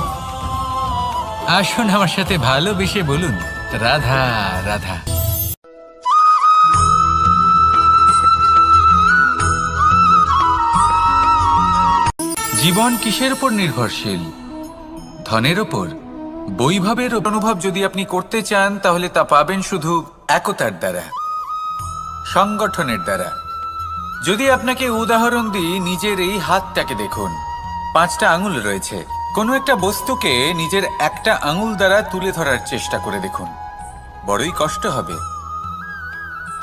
আসুন আমার সাথে ভালোবেসে বলুন, রাধা রাধা। জীবন কিসের উপর নির্ভরশীল? ধনের ওপর, বৈভবের অনুভব যদি আপনি করতে চান তাহলে তা পাবেন শুধু একতার দ্বারা, সংগঠনের দ্বারা। যদি আপনাকে উদাহরণ দিই, নিজের এই হাতটাকে দেখুন, 5টা আঙুল রয়েছে। কোনো একটা বস্তুকে নিজের একটা আঙুল দ্বারা তুলে ধরার চেষ্টা করে দেখুন, বড়ই কষ্ট হবে।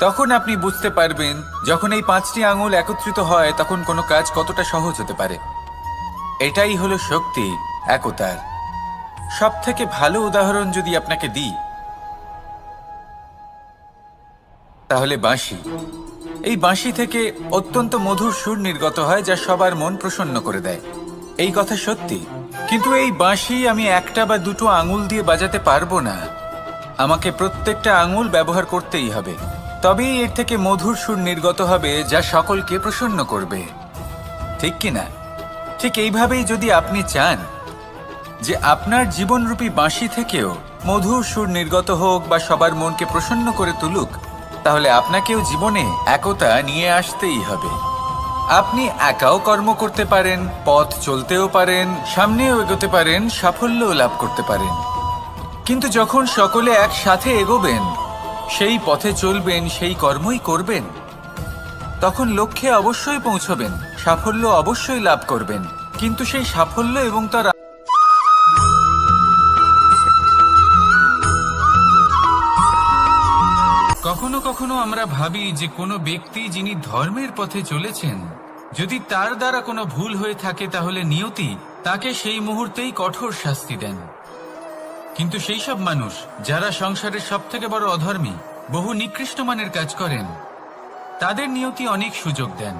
তখন আপনি বুঝতে পারবেন, যখন এই 5টি আঙুল একত্রিত হয় তখন কোনো কাজ কতটা সহজ হতে পারে। এটাই হলো শক্তি, একতার। সব থেকে ভালো উদাহরণ যদি আপনাকে দিই তাহলে বাঁশি। এই বাঁশি থেকে অত্যন্ত মধুর সুর নির্গত হয় যা সবার মন প্রসন্ন করে দেয়। এই কথা সত্যি, কিন্তু এই বাঁশি আমি একটা বা দুটো আঙুল দিয়ে বাজাতে পারবো না। আমাকে প্রত্যেকটা আঙুল ব্যবহার করতেই হবে, তবেই এর থেকে মধুর সুর নির্গত হবে যা সকলকে প্রসন্ন করবে, ঠিক কিনা? ঠিক এইভাবেই যদি আপনি চান যে আপনার জীবনরূপী বাঁশি থেকেও মধুর সুর নির্গত হোক বা সবার মনকে প্রসন্ন করে তুলুক, তাহলে আপনাকেও জীবনে একতা নিয়ে আসতেই হবে। আপনি একাও কর্ম করতে পারেন, পথ চলতেও পারেন, সামনেও এগোতে পারেন, সাফল্যও লাভ করতে পারেন। কিন্তু যখন সকলে একসাথে এগোবেন, সেই পথে চলবেন, সেই কর্মই করবেন, তখন লক্ষ্যে অবশ্যই পৌঁছবেন, সাফল্য অবশ্যই লাভ করবেন। কিন্তু সেই সাফল্য এবং তার কখনো কখনো আমরা ভাবি যে কোনো ব্যক্তি যিনি ধর্মের পথে চলেছেন, যদি তার দ্বারা কোনো ভুল হয়ে থাকে তাহলে নিয়তি তাকে সেই মুহূর্তেই কঠোর শাস্তি দেন। কিন্তু সেই সব মানুষ যারা সংসারের সবথেকে বড় অধর্মী, বহু নিকৃষ্ট মানের কাজ করেন, তাদের নিয়তি অনেক সুযোগ দেন।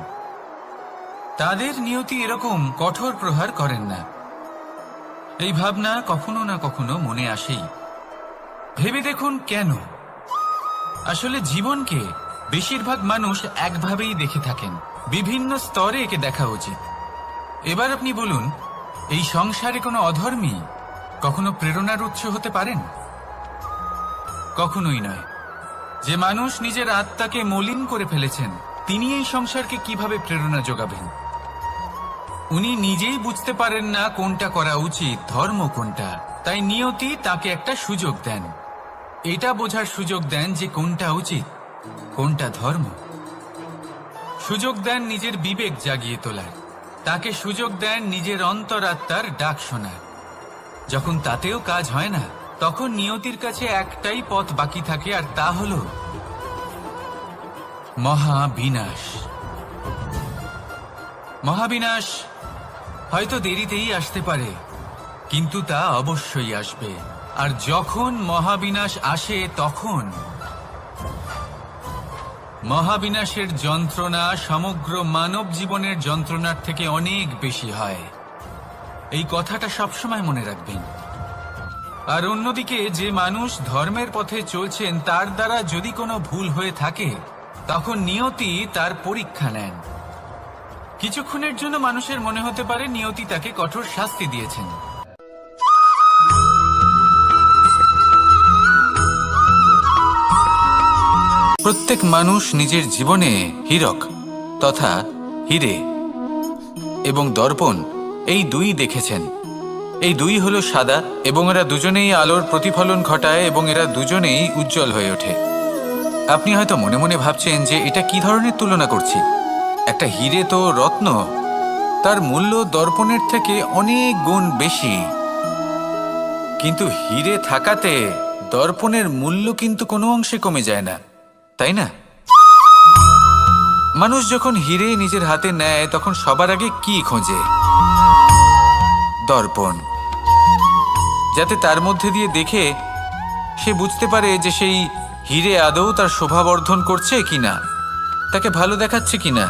তাদের নিয়তি এরকম কঠোর প্রহার করেন না। এই ভাবনা কখনো না কখনো মনে আসেই। ভেবে দেখুন কেন? আসলে জীবনকে বেশিরভাগ মানুষ একভাবেই দেখে থাকেন, বিভিন্ন স্তরে একে দেখা উচিত। এবার আপনি বলুন, এই সংসারে কোনো অধর্মী কখনো প্রেরণার উৎস হতে পারেন? কখনোই নয়। যে মানুষ নিজের আত্মাকে মলিন করে ফেলেছেন, তিনি এই সংসারকে কিভাবে প্রেরণা যোগাবেন? উনি নিজেই বুঝতে পারেন না কোনটা করা উচিত, ধর্ম কোনটা। তাই নিয়তি তাকে একটা সুযোগ দেন, এটা বোঝার সুযোগ দেন যে কোনটা উচিত, কোনটা ধর্ম। সুযোগ দেন নিজের বিবেক জাগিয়ে তোলার, তাকে সুযোগ দেন নিজের অন্তরাত্মার ডাক শোনার। যখন তাতেও কাজ হয় না, তখন নিয়তির কাছে একটাই পথ বাকি থাকে, আর তা হল মহাবিনাশ। মহাবিনাশ হয়তো দেরিতেই আসতে পারে, কিন্তু তা অবশ্যই আসবে। আর যখন মহাবিনাশ আসে, তখন মহাবিনাশের যন্ত্রণা সমগ্র মানব জীবনের যন্ত্রণার থেকে অনেক বেশি হয়। এই কথাটা সবসময় মনে রাখবেন। আর অন্যদিকে যে মানুষ ধর্মের পথে চলছেন, তার দ্বারা যদি কোনো ভুল হয়ে থাকে, তখন নিয়তি তার পরীক্ষা নেন। কিছুক্ষণের জন্য মানুষের মনে হতে পারে নিয়তি তাকে কঠোর শাস্তি দিয়েছেন। প্রত্যেক মানুষ নিজের জীবনে হীরক তথা হিরে এবং দর্পণ এই দুই দেখেছেন। এই দুই হলো সাদা, এবং এরা দুজনেই আলোর প্রতিফলন ঘটায় এবং এরা দুজনেই উজ্জ্বল হয়ে ওঠে। আপনি হয়তো মনে মনে ভাবছেন যে এটা কি ধরনের তুলনা করছি। একটা হিরে তো রত্ন, তার মূল্য দর্পণের থেকে অনেক গুণ বেশি। কিন্তু হিরে থাকাতে দর্পণের মূল্য কিন্তু কোনো অংশে কমে যায় না, তাই না? মানুষ যখন হিরে নিজের হাতে নেয়, তখন সবার আগে কি খোঁজে? দর্পণ, যাতে তার মধ্যে দিয়ে দেখে সে বুঝতে পারে যে সেই হিরে আদৌ তার শোভাবর্ধন করছে কিনা, তাকে ভালো দেখাচ্ছে কিনা,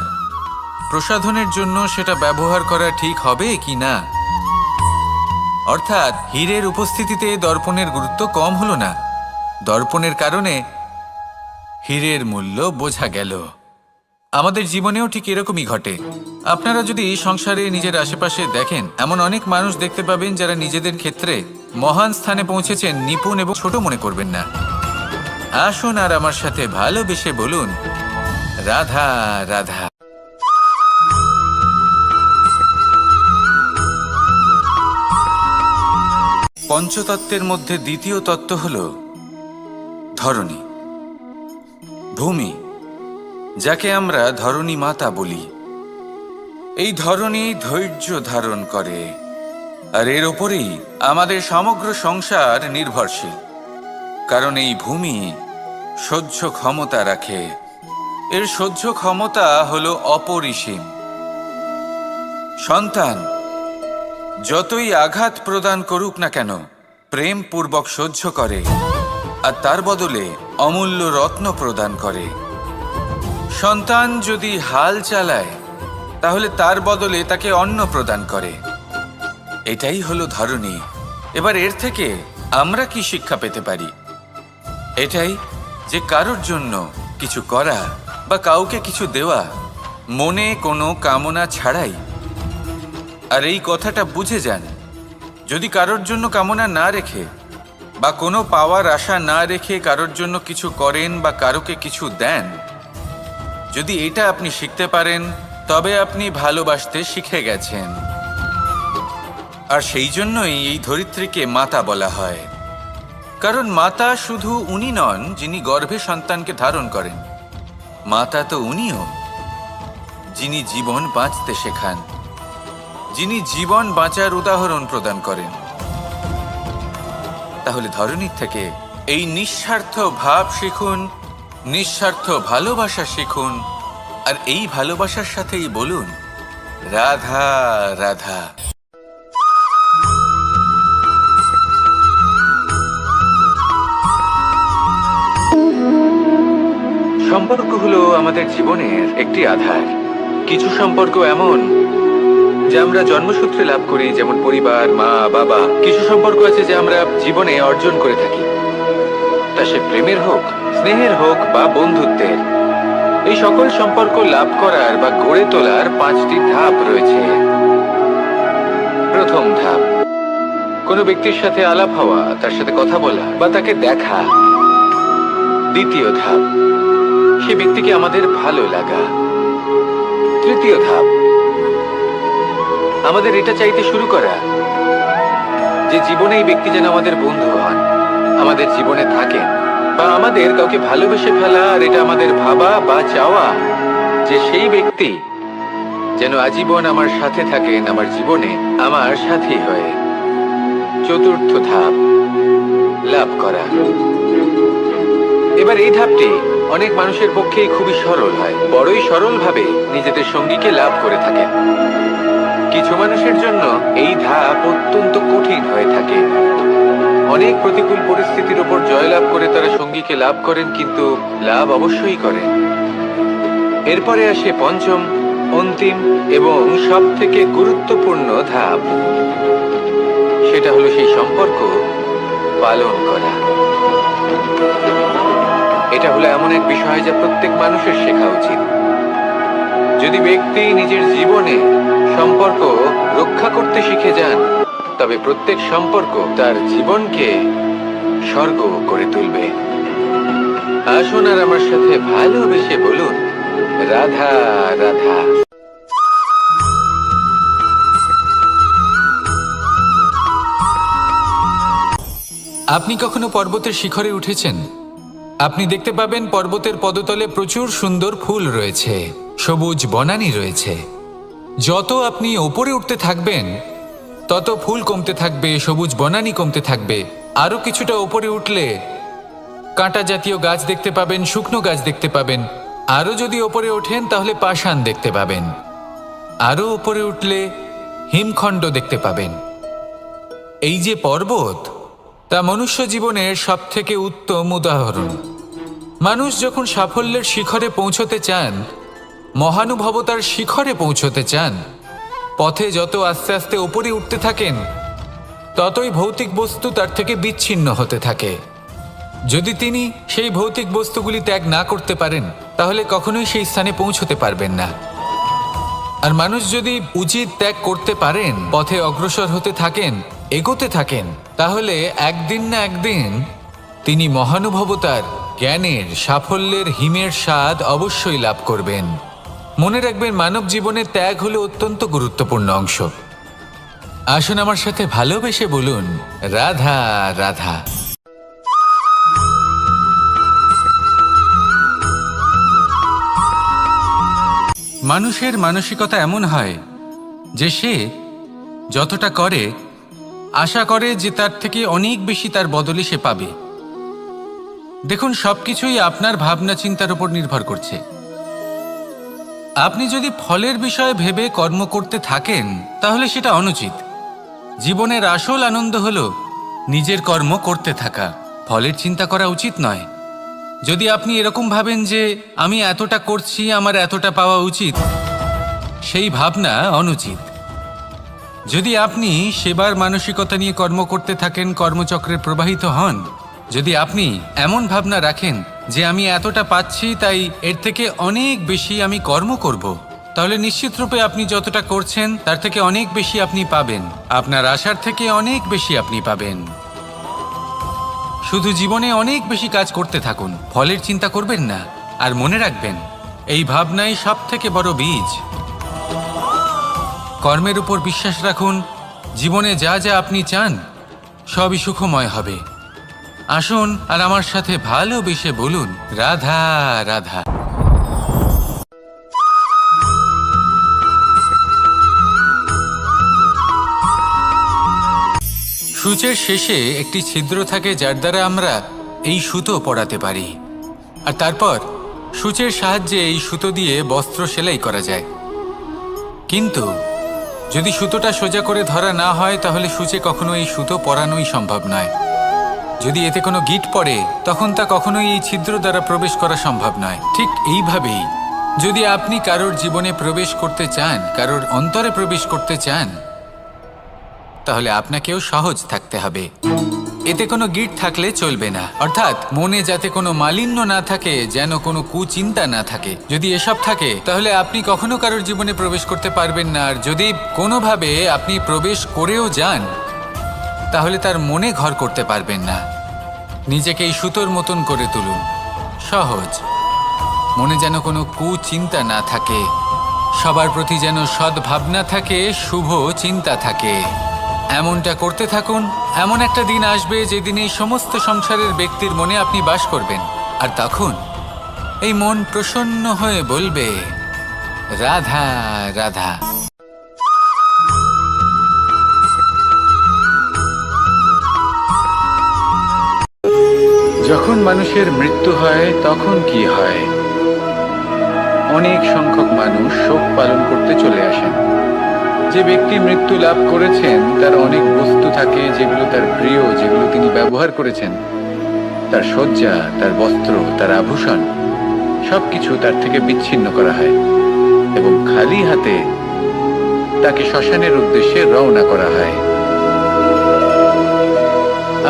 প্রসাধনের জন্য সেটা ব্যবহার করা ঠিক হবে কিনা। অর্থাৎ হীরের উপস্থিতিতে দর্পণের গুরুত্ব কম হলো না, দর্পণের কারণে হীরের মূল্য বোঝা গেল। আমাদের জীবনেও ঠিক এরকমই ঘটে। আপনারা যদি সংসারে নিজের আশেপাশে দেখেন, এমন অনেক মানুষ দেখতে পাবেন যারা নিজেদের ক্ষেত্রে মহান স্থানে পৌঁছেছেন, নিপুণ এবং ছোট মনে করবেন না। আসুন আর আমার সাথে ভালোবেসে বলুন, রাধা রাধা। পঞ্চতত্ত্বের মধ্যে দ্বিতীয় তত্ত্ব হল ধরণী, ভূমি, যাকে আমরা ধরণী মাতা বলি। এই ধরণী ধৈর্য ধারণ করে, আর এর ওপরেই আমাদের সমগ্র সংসার নির্ভরশীল। কারণ এই ভূমি সহ্য ক্ষমতা রাখে, এর সহ্য ক্ষমতা হল অপরিসীম। সন্তান যতই আঘাত প্রদান করুক না কেন, প্রেম পূর্বক সহ্য করে, আর তার বদলে অমূল্য রত্ন প্রদান করে। সন্তান যদি হাল চালায়, তাহলে তার বদলে তাকে অন্ন প্রদান করে। এটাই হলো ধরণী। এবার এর থেকে আমরা কি শিক্ষা পেতে পারি? এটাই যে কারোর জন্য কিছু করা বা কাউকে কিছু দেওয়া মনে কোনো কামনা ছাড়াই। আর এই কথাটা বুঝে যান, যদি কারোর জন্য কামনা না রেখে বা কোনো পাওয়ার আশা না রেখে কারোর জন্য কিছু করেন বা কারোকে কিছু দেন, যদি এটা আপনি শিখতে পারেন, তবে আপনি ভালোবাসতে শিখে গেছেন। আর সেই জন্যই এই ধরিত্রীকে মাতা বলা হয়। কারণ মাতা শুধু উনি নন যিনি গর্ভে সন্তানকে ধারণ করেন, মাতা তো উনিও যিনি জীবন বাঁচতে শেখান, যিনি জীবন বাঁচার উদাহরণ প্রদান করেন। তাহলে ধরণীর থেকে এই নিঃস্বার্থ ভাব শিখুন, নিঃস্বার্থ ভালোবাসা শিখুন, আর এই ভালোবাসার সাথেই বলুন, রাধা রাধা। সম্পর্ক হলো আমাদের জীবনের একটি আধার। কিছু সম্পর্ক এমন যে আমরা জন্মসূত্রে লাভ করি, যেমন পরিবার, মা, বাবা। কিছু সম্পর্ক আছে যে আমরা জীবনে অর্জন করে থাকি, তা সে প্রেমের হোক, স্নেহের হোক বা বন্ধুত্বের। এই সকল সম্পর্ক লাভ করার বা গড়ে তোলার 5টি ধাপ রয়েছে। প্রথম ধাপ, কোনো ব্যক্তির সাথে আলাপ হওয়া, তার সাথে কথা বলা বা তাকে দেখা। দ্বিতীয় ধাপ, সে ব্যক্তিকে আমাদের ভালো লাগা। তৃতীয় ধাপ, আমাদের এটা চাইতে শুরু করা যে জীবনে এই ব্যক্তি যেন আমাদের বন্ধু হন, আমাদের জীবনে থাকেন, বা আমাদের কাউকে ভালোবেসে ফেলা। আর এটা আমাদের ভাবা বা চাওয়া যে সেই ব্যক্তি যেন আজীবন আমার সাথে থাকেন, আমার জীবনে আমার সাথী হয়ে। চতুর্থ ধাপ, লাভ করা। এবার এই ধাপটি অনেক মানুষের পক্ষেই খুবই সরল হয়, বড়ই সরলভাবে নিজেদের সঙ্গীকে লাভ করে থাকেন। কিছু মানুষের জন্য এই ধাপ অত্যন্ত কঠিন হয়ে থাকে। অনেক প্রতিকূল পরিস্থিতির উপর জয়লাভ করে তারা সঙ্গীকে লাভ করেন, কিন্তু লাভ অবশ্যই করেন। এরপরে আসে পঞ্চম, অন্তিম এবং সব থেকে গুরুত্বপূর্ণ ধাপ। সেটা হলো সেই সম্পর্ক পালন করা। এটা হলো এমন এক বিষয় যা প্রত্যেক মানুষের শেখা উচিত। যদি ব্যক্তি নিজের জীবনে সম্পর্ক রক্ষা করতে শিখে যান, তবে প্রত্যেক সম্পর্ক তার জীবনকে স্বর্গ করে তুলবে। আসুন আর আমার সাথে ভালোবেসে বলুন, রাধা রাধা। আপনি কখনো পর্বতের শিখরে উঠেছেন? আপনি দেখতে পাবেন পর্বতের পদতলে প্রচুর সুন্দর ফুল রয়েছে, সবুজ বনানী রয়েছে। যত আপনি ওপরে উঠতে থাকবেন তত ফুল কমতে থাকবে, সবুজ বনানী কমতে থাকবে। আরও কিছুটা ওপরে উঠলে কাঁটা জাতীয় গাছ দেখতে পাবেন, শুকনো গাছ দেখতে পাবেন। আরও যদি ওপরে ওঠেন তাহলে পাষাণ দেখতে পাবেন। আরও ওপরে উঠলে হিমখণ্ড দেখতে পাবেন। এই যে পর্বত, তা মনুষ্য জীবনের সবথেকে উত্তম উদাহরণ। মানুষ যখন সাফল্যের শিখরে পৌঁছতে চান, মহানুভবতার শিখরে পৌঁছতে চান, পথে যত আস্তে আস্তে ওপরে উঠতে থাকেন, ততই ভৌতিক বস্তু তার থেকে বিচ্ছিন্ন হতে থাকে। যদি তিনি সেই ভৌতিক বস্তুগুলি ত্যাগ না করতে পারেন, তাহলে কখনোই সেই স্থানে পৌঁছতে পারবেন না। আর মানুষ যদি উচিত ত্যাগ করতে পারেন, পথে অগ্রসর হতে থাকেন, এগোতে থাকেন, তাহলে একদিন না একদিন তিনি মহানুভবতার, জ্ঞানের, সাফল্যের হিমের স্বাদ অবশ্যই লাভ করবেন। মনে রাখবেন, মানব জীবনে ত্যাগ হলো অত্যন্ত গুরুত্বপূর্ণ অংশ। আসুন আমার সাথে ভালোবেসে বলুন, রাধা রাধা। মানুষের মানসিকতা এমন হয় যে সে যতটা করে আশা করে যে তার থেকে অনেক বেশি তার বদলে সে পাবে। দেখুন, সবকিছুই আপনার ভাবনা চিন্তার উপর নির্ভর করছে। আপনি যদি ফলের বিষয়ে ভেবে কর্ম করতে থাকেন, তাহলে সেটা অনুচিত। জীবনের আসল আনন্দ হলো নিজের কর্ম করতে থাকা, ফলের চিন্তা করা উচিত নয়। যদি আপনি এরকম ভাবেন যে আমি এতটা করছি, আমার এতটা পাওয়া উচিত, সেই ভাবনা অনুচিত। যদি আপনি সেবার মানসিকতা নিয়ে কর্ম করতে থাকেন, কর্মচক্রে প্রবাহিত হন, যদি আপনি এমন ভাবনা রাখেন যে আমি এতটা পাচ্ছি, তাই এর থেকে অনেক বেশি আমি কর্ম করব, তাহলে নিশ্চিতরূপে আপনি যতটা করছেন তার থেকে অনেক বেশি আপনি পাবেন। আপনার আশার থেকে অনেক বেশি আপনি পাবেন। শুধু জীবনে অনেক বেশি কাজ করতে থাকুন, ফলের চিন্তা করবেন না। আর মনে রাখবেন, এই ভাবনাই সব থেকে বড় বীজ। কর্মের উপর বিশ্বাস রাখুন, জীবনে যা যা আপনি চান সবই সুখময় হবে। আসুন আর আমার সাথে ভালোবেসে বলুন, রাধা রাধা। সূচের শেষে একটি ছিদ্র থাকে, যার দ্বারা আমরা এই সুতো পরাতে পারি। আর তারপর সূচের সাহায্যে এই সুতো দিয়ে বস্ত্র সেলাই করা যায়। কিন্তু যদি সুতোটা সোজা করে ধরা না হয়, তাহলে সূচে কখনো এই সুতো পরানোই সম্ভব নয়। যদি এতে কোনো গিঁট পড়ে, তখন তা কখনোই এই ছিদ্র দ্বারা প্রবেশ করা সম্ভব নয়। ঠিক এইভাবেই যদি আপনি কারোর জীবনে প্রবেশ করতে চান, কারোর অন্তরে প্রবেশ করতে চান, তাহলে আপনাকেও সহজ থাকতে হবে। এতে কোনো গিট থাকলে চলবে না, অর্থাৎ মনে যাতে কোনো মালিন্য না থাকে, যেন কোনো কুচিন্তা না থাকে। যদি এসব থাকে তাহলে আপনি কখনো কারোর জীবনে প্রবেশ করতে পারবেন না। আর যদি কোনোভাবে আপনি প্রবেশ করেও যান, তাহলে তার মনে ঘর করতে পারবেন না। নিজেকে এই সুতোর মতন করে তুলুন, সহজ। মনে যেন কোনো কুচিন্তা না থাকে, সবার প্রতি যেন সদ্ভাবনা থাকে, শুভ চিন্তা থাকে। এমনটা করতে থাকুন। এমন একটা দিন আসবে যেদিন এই সমস্ত সংসারের ব্যক্তির মনে আপনি বাস করবেন, আর তখন এই মন প্রসন্ন হয়ে বলবে, রাধা রাধা। যখন মানুষের মৃত্যু হয় তখন কি হয়? অনেক সংখ্যক মানুষ শোক পালন করতে চলে আসেন। যে ব্যক্তি মৃত্যু লাভ করেছেন তার অনেক বস্তু থাকে যেগুলো তার প্রিয়, যেগুলো তিনি ব্যবহার করেছেন। তার শয্যা, তার বস্ত্র, তার আভূষণ সবকিছু তার থেকে বিচ্ছিন্ন করা হয় এবং খালি হাতে তাকে শ্মশানের উদ্দেশ্যে রওনা করা হয়।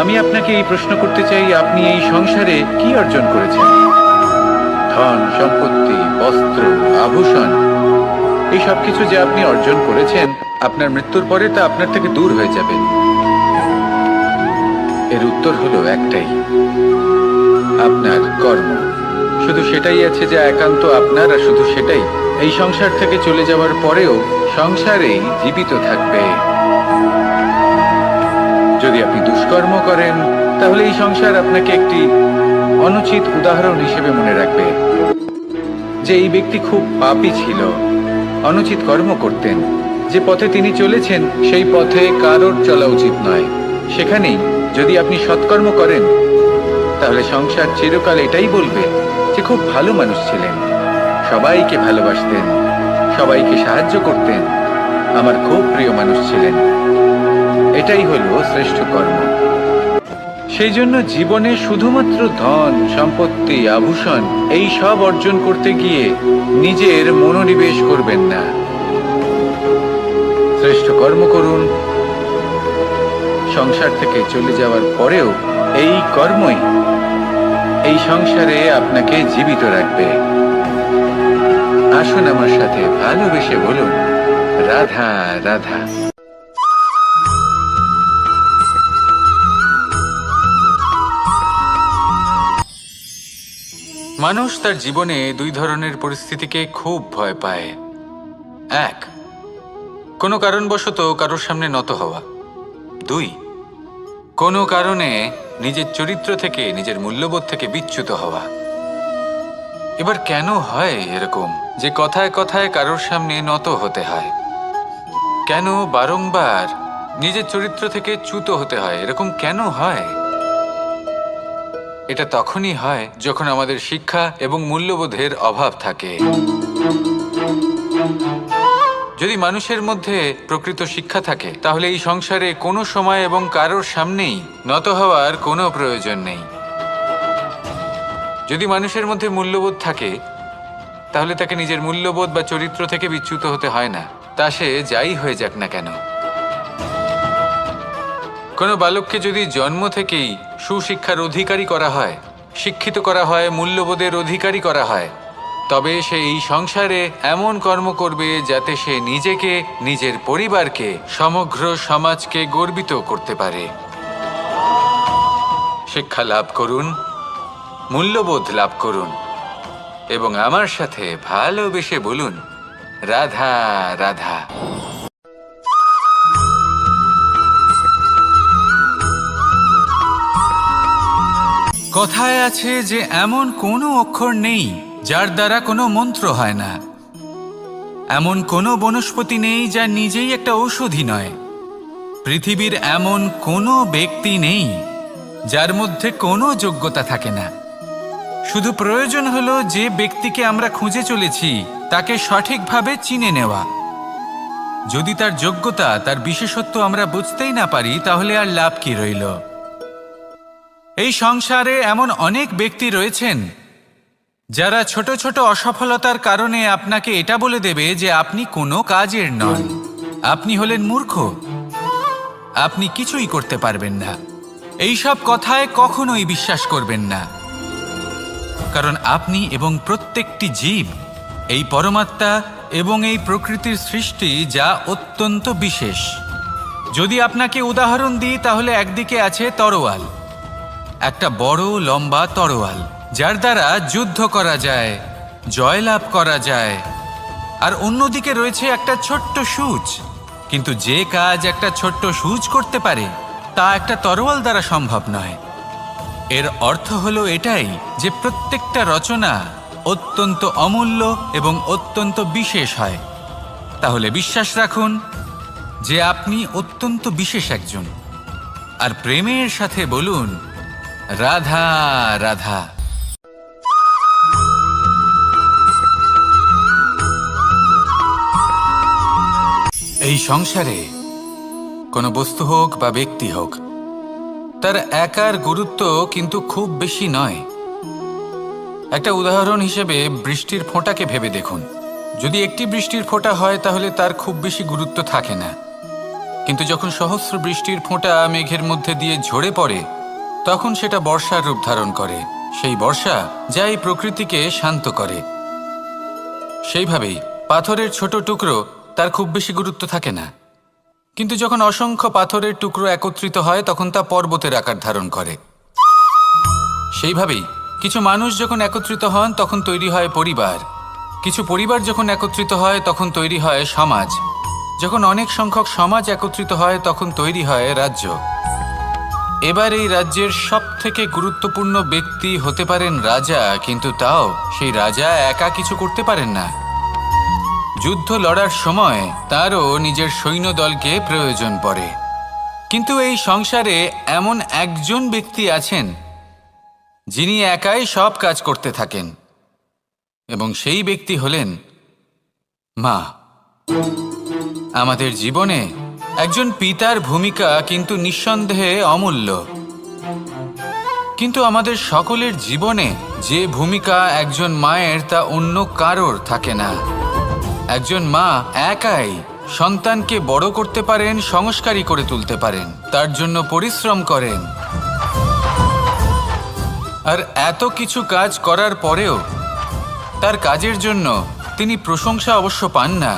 আমি আপনাকে এই প্রশ্ন করতে চাই, আপনি এই সংসারে কি অর্জন করেছেন? ধন সম্পত্তি, বস্ত্র, আভূষণ, এই সব কিছু যে আপনি অর্জন করেছেন, আপনার মৃত্যুর পরে তা আপনার থেকে দূর হয়ে যাবে। এর উত্তর হলো একটাই, আপনার কর্ম। শুধু সেটাই আছে যা একান্ত আপনার, আর শুধু সেটাই এই সংসার থেকে চলে যাওয়ার পরেও সংসারেই জীবিত থাকবে। যদি আপনি দুষ্কর্ম করেন তাহলে এই সংসার আপনাকে একটি অনুচিত উদাহরণ হিসেবে মনে রাখবে যে এই ব্যক্তি খুব পাপী ছিল, অনুচিত কর্ম করতেন। যে পথে তিনি চলেছেন সেই পথে কারোর চলা উচিত নয়। সেখানেই যদি আপনি সৎকর্ম করেন তাহলে সংসার চিরকাল এটাই বলবে যে খুব ভালো মানুষ ছিলেন, সবাইকে ভালোবাসতেন, সবাইকে সাহায্য করতেন, আমার খুব প্রিয় মানুষ ছিলেন। এটাই হলো শ্রেষ্ঠ কর্ম। সেই জন্য জীবনে শুধুমাত্র ধন সম্পত্তি, আভূষণ এই সব অর্জন করতে গিয়ে নিজের মনোনিবেশ করবেন না। শ্রেষ্ঠ কর্ম করুন। সংসার থেকে চলে যাওয়ার পরেও এই কর্মই এই সংসারে আপনাকে জীবিত রাখবে। আসুন আমার সাথে ভালোবেসে বলুন, রাধা রাধা। মানুষ তার জীবনে দুই ধরনের পরিস্থিতিকে খুব ভয় পায়। এক, কোনো কারণবশত কারোর সামনে নত হওয়া। দুই, কোনো কারণে নিজের চরিত্র থেকে, নিজের মূল্যবোধ থেকে বিচ্যুত হওয়া। এবার কেন হয় এরকম যে কথায় কথায় কারোর সামনে নত হতে হয়? কেন বারংবার নিজের চরিত্র থেকে চ্যুত হতে হয়? এরকম কেন হয়? এটা তখনই হয় যখন আমাদের শিক্ষা এবং মূল্যবোধের অভাব থাকে। যদি মানুষের মধ্যে প্রকৃত শিক্ষা থাকে তাহলে এই সংসারে কোনো সময় এবং কারোর সামনেই নত হওয়ার কোনো প্রয়োজন নেই। যদি মানুষের মধ্যে মূল্যবোধ থাকে তাহলে তাকে নিজের মূল্যবোধ বা চরিত্র থেকে বিচ্যুত হতে হয় না, তা সে যাই হয়ে যাক না কেন। কোনো বালককে যদি জন্ম থেকেই সুশিক্ষার অধিকারী করা হয়, শিক্ষিত করা হয়, মূল্যবোধের অধিকারী করা হয়, তবে সে এই সংসারে এমন কর্ম করবে যাতে সে নিজেকে, নিজের পরিবারকে, সমগ্র সমাজকে গর্বিত করতে পারে। শিক্ষা লাভ করুন, মূল্যবোধ লাভ করুন এবং আমার সাথে ভালোবেসে বলুন, রাধা রাধা। কথায় আছে যে এমন কোনো অক্ষর নেই যার দ্বারা কোনো মন্ত্র হয় না। এমন কোনো বনস্পতি নেই যা নিজেই একটা ঔষধি নয়। পৃথিবীর এমন কোনো ব্যক্তি নেই যার মধ্যে কোনো যোগ্যতা থাকে না। শুধু প্রয়োজন হলো যে ব্যক্তিকে আমরা খুঁজে চলেছি তাকে সঠিকভাবে চিনে নেওয়া। যদি তার যোগ্যতা, তার বিশেষত্ব আমরা বুঝতেই না পারি তাহলে আর লাভ কি রইল? এই সংসারে এমন অনেক ব্যক্তি রয়েছেন যারা ছোট ছোট অসফলতার কারণে আপনাকে এটা বলে দেবে যে আপনি কোনো কাজের নন, আপনি হলেন মূর্খ, আপনি কিছুই করতে পারবেন না, এইসব কথায় কখনোই বিশ্বাস করবেন না। কারণ আপনি এবং প্রত্যেকটি জীব এই পরমাত্মা এবং এই প্রকৃতির সৃষ্টি, যা অত্যন্ত বিশেষ। যদি আপনাকে উদাহরণ দিই তাহলে একদিকে আছে তরোয়াল, একটা বড় লম্বা তরোয়াল, যার দ্বারা যুদ্ধ করা যায়, জয়লাভ করা যায়। আর অন্যদিকে রয়েছে একটা ছোট্ট সূঁচ, কিন্তু যে কাজ একটা ছোট্ট সূঁচ করতে পারে তা একটা তরোয়াল দ্বারা সম্ভব নয়। এর অর্থ হলো এটাই যে প্রত্যেকটা রচনা অত্যন্ত অমূল্য এবং অত্যন্ত বিশেষ হয়। তাহলে বিশ্বাস রাখুন যে আপনি অত্যন্ত বিশেষ একজন, আর প্রেমের সাথে বলুন রাধা রাধা। এই সংসারে কোনো বস্তু হোক বা ব্যক্তি হোক, তার একার গুরুত্ব কিন্তু খুব বেশি নয়। একটা উদাহরণ হিসেবে বৃষ্টির ফোঁটাকে ভেবে দেখুন। যদি একটি বৃষ্টির ফোঁটা হয় তাহলে তার খুব বেশি গুরুত্ব থাকে না, কিন্তু যখন সহস্র বৃষ্টির ফোঁটা মেঘের মধ্যে দিয়ে ঝরে পড়ে তখন সেটা বর্ষার রূপ ধারণ করে, সেই বর্ষা যা এই প্রকৃতিকে শান্ত করে। সেইভাবেই পাথরের ছোট টুকরো, তার খুব বেশি গুরুত্ব থাকে না, কিন্তু যখন অসংখ্য পাথরের টুকরো একত্রিত হয় তখন তা পর্বতের আকার ধারণ করে। সেইভাবেই কিছু মানুষ যখন একত্রিত হন তখন তৈরি হয় পরিবার, কিছু পরিবার যখন একত্রিত হয় তখন তৈরি হয় সমাজ, যখন অনেক সংখ্যক সমাজ একত্রিত হয় তখন তৈরি হয় রাজ্য। এবার এই রাজ্যের সবথেকে গুরুত্বপূর্ণ ব্যক্তি হতে পারেন রাজা, কিন্তু তাও সেই রাজা একা কিছু করতে পারেন না। যুদ্ধ লড়ার সময় তারও নিজের সৈন্যদলকে প্রয়োজন পড়ে। কিন্তু এই সংসারে এমন একজন ব্যক্তি আছেন যিনি একাই সব কাজ করতে থাকেন, এবং সেই ব্যক্তি হলেন মা। আমাদের জীবনে একজন পিতার ভূমিকা কিন্তু নিঃসন্দেহে অমূল্য, কিন্তু আমাদের সকলের জীবনে যে ভূমিকা একজন মায়ের তা অন্য কারোর থাকে না। একজন মা একাই সন্তানকে বড় করতে পারেন, সংস্কারী করে তুলতে পারেন, তার জন্য পরিশ্রম করেন। আর এত কিছু কাজ করার পরেও তার কাজের জন্য তিনি প্রশংসা অবশ্য পান না।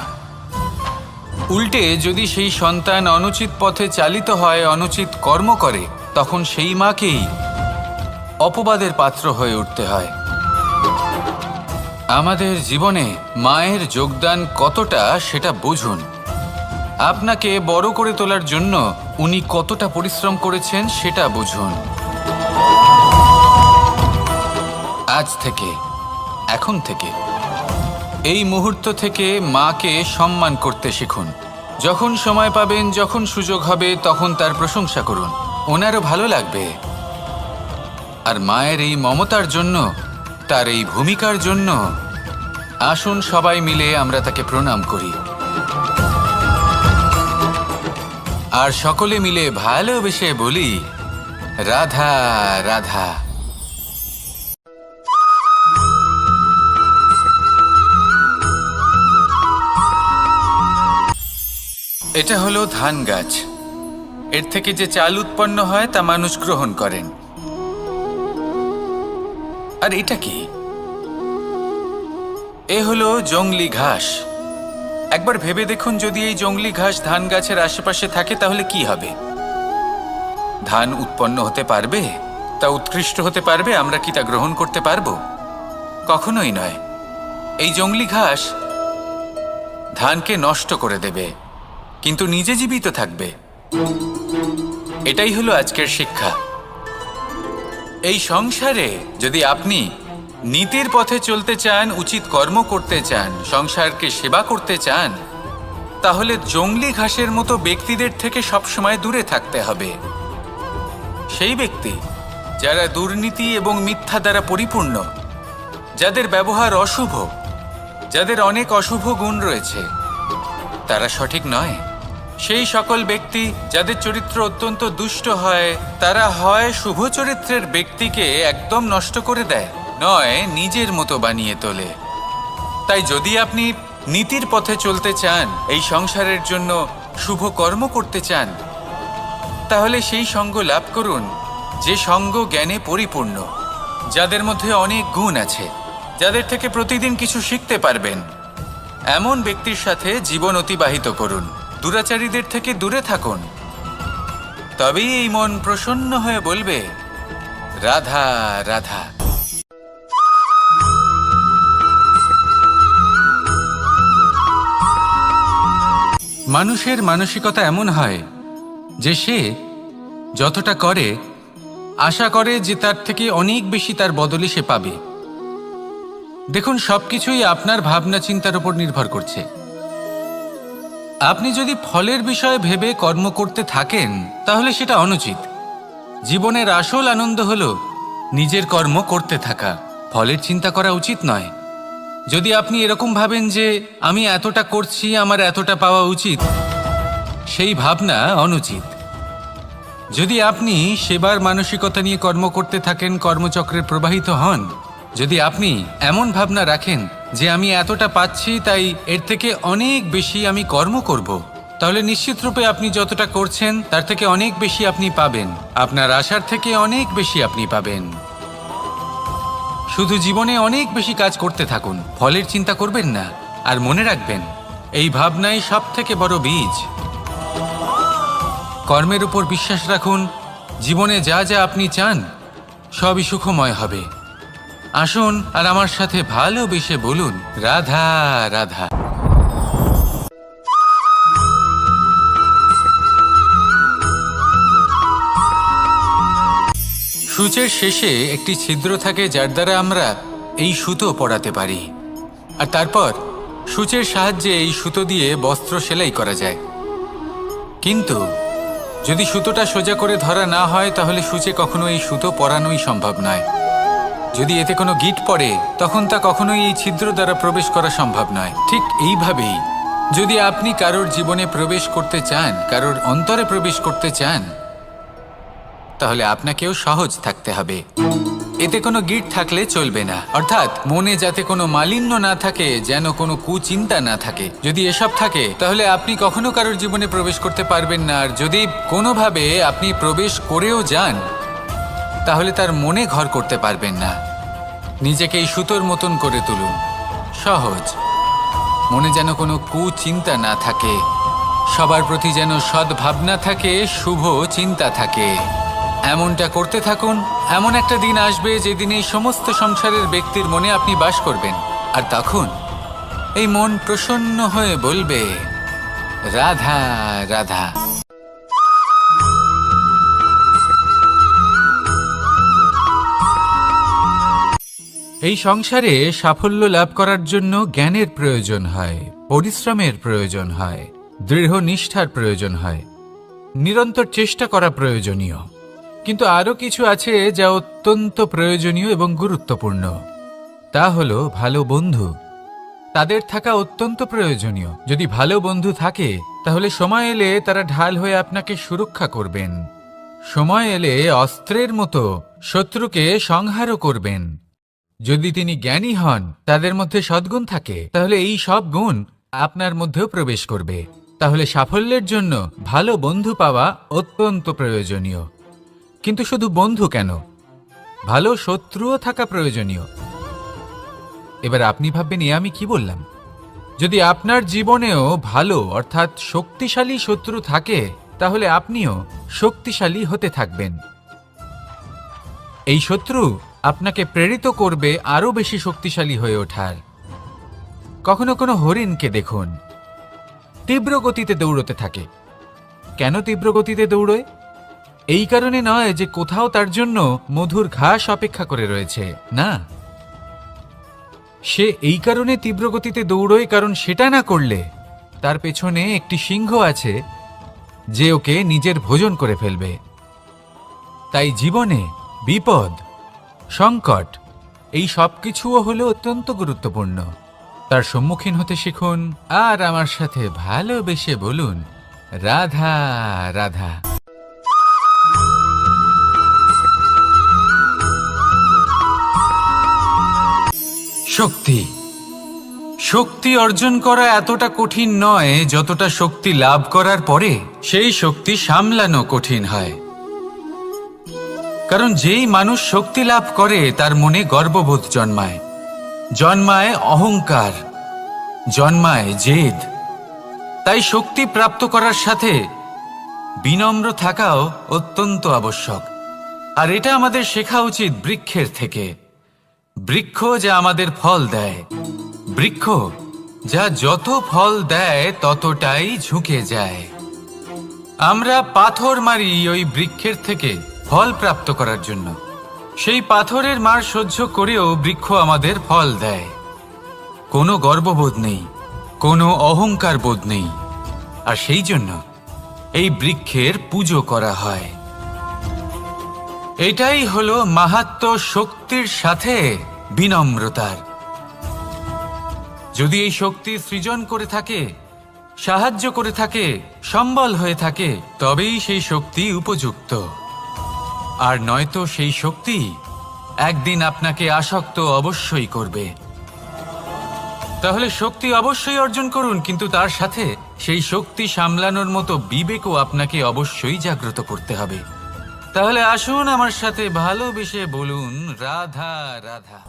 উল্টে যদি সেই সন্তান অনুচিত পথে চালিত হয়, অনুচিত কর্ম করে, তখন সেই মাকেই অপবাদের পাত্র হয়ে উঠতে হয়। আমাদের জীবনে মায়ের যোগদান কতটা সেটা বুঝুন। আপনাকে বড় করে তোলার জন্য উনি কতটা পরিশ্রম করেছেন সেটা বুঝুন। আজ থেকে, এখন থেকে, এই মুহূর্ত থেকে মাকে সম্মান করতে শিখুন। যখন সময় পাবেন, যখন সুযোগ হবে, তখন তার প্রশংসা করুন, ওনারও ভালো লাগবে। আর মায়ের এই মমতার জন্য, তার এই ভূমিকার জন্য আসুন সবাই মিলে আমরা তাকে প্রণাম করি, আর সকলে মিলে ভালোবেসে বলি রাধা রাধা। এটা হলো ধান গাছ। এর থেকে যে চাল উৎপন্ন হয় তা মানুষ গ্রহণ করেন। আর এটা কি? এ হলো জংলি ঘাস। একবার ভেবে দেখুন, যদি এই জংলি ঘাস ধান গাছের আশেপাশে থাকে তাহলে কি হবে? ধান উৎপন্ন হতে পারবে? তা উৎকৃষ্ট হতে পারবে? আমরা কি তা গ্রহণ করতে পারবো? কখনোই নয়। এই জংলি ঘাস ধানকে নষ্ট করে দেবে, কিন্তু নিজে জীবিত থাকবে। এটাই হলো আজকের শিক্ষা। এই সংসারে যদি আপনি নীতির পথে চলতে চান, উচিত কর্ম করতে চান, সংসারকে সেবা করতে চান, তাহলে জংলি ঘাসের মতো ব্যক্তিদের থেকে সবসময় দূরে থাকতে হবে। সেই ব্যক্তি যারা দুর্নীতি এবং মিথ্যা দ্বারা পরিপূর্ণ, যাদের ব্যবহার অশুভ, যাদের অনেক অশুভ গুণ রয়েছে, তারা সঠিক নয়। সেই সকল ব্যক্তি যাদের চরিত্র অত্যন্ত দুষ্ট হয়, তারা হয় শুভ চরিত্রের ব্যক্তিকে একদম নষ্ট করে দেয়, নয় নিজের মতো বানিয়ে তোলে। তাই যদি আপনি নীতির পথে চলতে চান, এই সংসারের জন্য শুভ কর্ম করতে চান, তাহলে সেই সঙ্গ লাভ করুন যে সঙ্গ জ্ঞানে পরিপূর্ণ, যাদের মধ্যে অনেক গুণ আছে, যাদের থেকে প্রতিদিন কিছু শিখতে পারবেন। এমন ব্যক্তির সাথে জীবন অতিবাহিত করুন, দুরাচারীদের থেকে দূরে থাকুন। তবেই এই মন প্রসন্ন হয়ে বলবে, রাধা রাধা। মানুষের মানসিকতা এমন হয় যে সে যতটা করে আশা করে যে তার থেকে অনেক বেশি তার বদলে সে পাবে। দেখুন, সবকিছুই আপনার ভাবনা চিন্তার উপর নির্ভর করছে। আপনি যদি ফলের বিষয়ে ভেবে কর্ম করতে থাকেন তাহলে সেটা অনুচিত। জীবনের আসল আনন্দ হলো নিজের কর্ম করতে থাকা, ফলের চিন্তা করা উচিত নয়। যদি আপনি এরকম ভাবেন যে আমি এতটা করছি, আমার এতটা পাওয়া উচিত, সেই ভাবনা অনুচিত। যদি আপনি সেবার মানসিকতা নিয়ে কর্ম করতে থাকেন, কর্মচক্রে প্রবাহিত হন, যদি আপনি এমন ভাবনা রাখেন যে আমি এতটা পাচ্ছি তাই এর থেকে অনেক বেশি আমি কর্ম করব, তাহলে নিশ্চিত রূপে আপনি যতটা করছেন তার থেকে অনেক বেশি আপনি পাবেন, আপনার আশার থেকে অনেক বেশি আপনি পাবেন। শুধু জীবনে অনেক বেশি কাজ করতে থাকুন, ফলের চিন্তা করবেন না। আর মনে রাখবেন, এই ভাবনাই সব থেকে বড় বীজ। কর্মের উপর বিশ্বাস রাখুন, জীবনে যা যা আপনি চান সবই সুখময় হবে। আসুন আর আমার সাথে ভালোবেসে বলুন, রাধা রাধা। সূচের শেষে একটি ছিদ্র থাকে যার দ্বারা আমরা এই সুতো পরাতে পারি, আর তারপর সূচের সাহায্যে এই সুতো দিয়ে বস্ত্র সেলাই করা যায়। কিন্তু যদি সুতোটা সোজা করে ধরা না হয় তাহলে সূচে কখনো এই সুতো পরানোই সম্ভব নয়। যদি এতে কোনো গিঁট পড়ে তখন তা কখনোই এই ছিদ্র দ্বারা প্রবেশ করা সম্ভব নয়। ঠিক এইভাবেই যদি আপনি কারোর জীবনে প্রবেশ করতে চান, কারোর অন্তরে প্রবেশ করতে চান, তাহলে আপনাকেও সহজ থাকতে হবে। এতে কোনো গিঁট থাকলে চলবে না, অর্থাৎ মনে যাতে কোনো মালিন্য না থাকে, যেন কোনো কুচিন্তা না থাকে। যদি এসব থাকে তাহলে আপনি কখনো কারোর জীবনে প্রবেশ করতে পারবেন না। আর যদি কোনোভাবে আপনি প্রবেশ করেও যান তাহলে তার মনে ঘর করতে পারবেন না। নিজেকে এই সুতোর মতন করে তুলুন, সহজ। মনে যেন কোনো কুচিন্তা না থাকে, সবার প্রতি যেন সদ্ভাবনা থাকে, শুভ চিন্তা থাকে। এমনটা করতে থাকুন। এমন একটা দিন আসবে যেদিন এই সমস্ত সংসারের ব্যক্তির মনে আপনি বাস করবেন, আর তখন এই মন প্রসন্ন হয়ে বলবে, রাধা রাধা। এই সংসারে সাফল্য লাভ করার জন্য জ্ঞানের প্রয়োজন হয়, পরিশ্রমের প্রয়োজন হয়, দৃঢ় নিষ্ঠার প্রয়োজন হয়, নিরন্তর চেষ্টা করা প্রয়োজনীয়। কিন্তু আরও কিছু আছে যা অত্যন্ত প্রয়োজনীয় এবং গুরুত্বপূর্ণ। তা হলো ভালো বন্ধু। তাদের থাকা অত্যন্ত প্রয়োজনীয়। যদি ভালো বন্ধু থাকে তাহলে সময় এলে তারা ঢাল হয়ে আপনাকে সুরক্ষা করবেন। সময় এলে অস্ত্রের মতো শত্রুকে সংহারও করবেন। যদি তিনি জ্ঞানী হন, তাদের মধ্যে সদ্গুণ থাকে, তাহলে এই সব গুণ আপনার মধ্যেও প্রবেশ করবে। তাহলে সাফল্যের জন্য ভালো বন্ধু পাওয়া অত্যন্ত প্রয়োজনীয়। কিন্তু শুধু বন্ধু কেন, ভালো শত্রুও থাকা প্রয়োজনীয়। এবার আপনি ভাববেন, এ আমি কি বললাম? যদি আপনার জীবনেও ভালো অর্থাৎ শক্তিশালী শত্রু থাকে তাহলে আপনিও শক্তিশালী হতে থাকবেন। এই শত্রু আপনাকে প্রেরিত করবে আরো বেশি শক্তিশালী হয়ে ওঠার। কখনো কোনো হরিণকে দেখুন, তীব্র গতিতে দৌড়তে থাকে। কেন তীব্র গতিতে দৌড়য়? এই কারণে নয় যে কোথাও তার জন্য মধুর ঘাস অপেক্ষা করে রয়েছে, না। সে এই কারণে তীব্র গতিতে দৌড়য় কারণ সেটা না করলে তার পেছনে একটি সিংহ আছে যে ওকে নিজের ভোজন করে ফেলবে। তাই জীবনে বিপদ, সংকট, এই সব কিছুও হলো অত্যন্ত গুরুত্বপূর্ণ। তার সম্মুখীন হতে শিখুন আর আমার সাথে ভালোবেসে বলুন, রাধা রাধা। শক্তি শক্তি অর্জন করা এতটা কঠিন নয় যতটা শক্তি লাভ করার পরে সেই শক্তি সামলানো কঠিন হয়। কারণ যেই মানুষ শক্তি লাভ করে তার মনে গর্ববোধ জন্মায়, জন্মায় অহংকার, জন্মায় জেদ। তাই শক্তি প্রাপ্ত করার সাথে বিনম্র থাকাও অত্যন্ত আবশ্যক। আর এটা আমাদের শেখা উচিত বৃক্ষের থেকে। বৃক্ষ যা আমাদের ফল দেয়, বৃক্ষ যা যত ফল দেয় ততটাই ঝুঁকে যায়। আমরা পাথর মারি ওই বৃক্ষের থেকে ফল প্রাপ্ত করার জন্য। সেই পাথরের মার সহ্য করেও বৃক্ষ আমাদের ফল দেয়। কোনো গর্ববোধ নেই, কোনো অহংকার বোধ নেই। আর সেই জন্য এই বৃক্ষের পুজো করা হয়। এটাই হলো মাহাত্ম্য শক্তির সাথে বিনম্রতার। যদি এই শক্তি সৃজন করে থাকে, সাহায্য করে থাকে, সম্বল হয়ে থাকে, তবেই সেই শক্তি উপযুক্ত। আর নয়তো সেই শক্তি একদিন আপনাকে আসক্ত অবশ্যই করবে। তাহলে শক্তি অবশ্যই অর্জন করুন, কিন্তু তার সাথে সেই শক্তি সামলানোর মতো বিবেকও আপনাকে অবশ্যই জাগ্রত করতে হবে। তাহলে আসুন আমার সাথে ভালোবেসে বলুন, রাধা রাধা।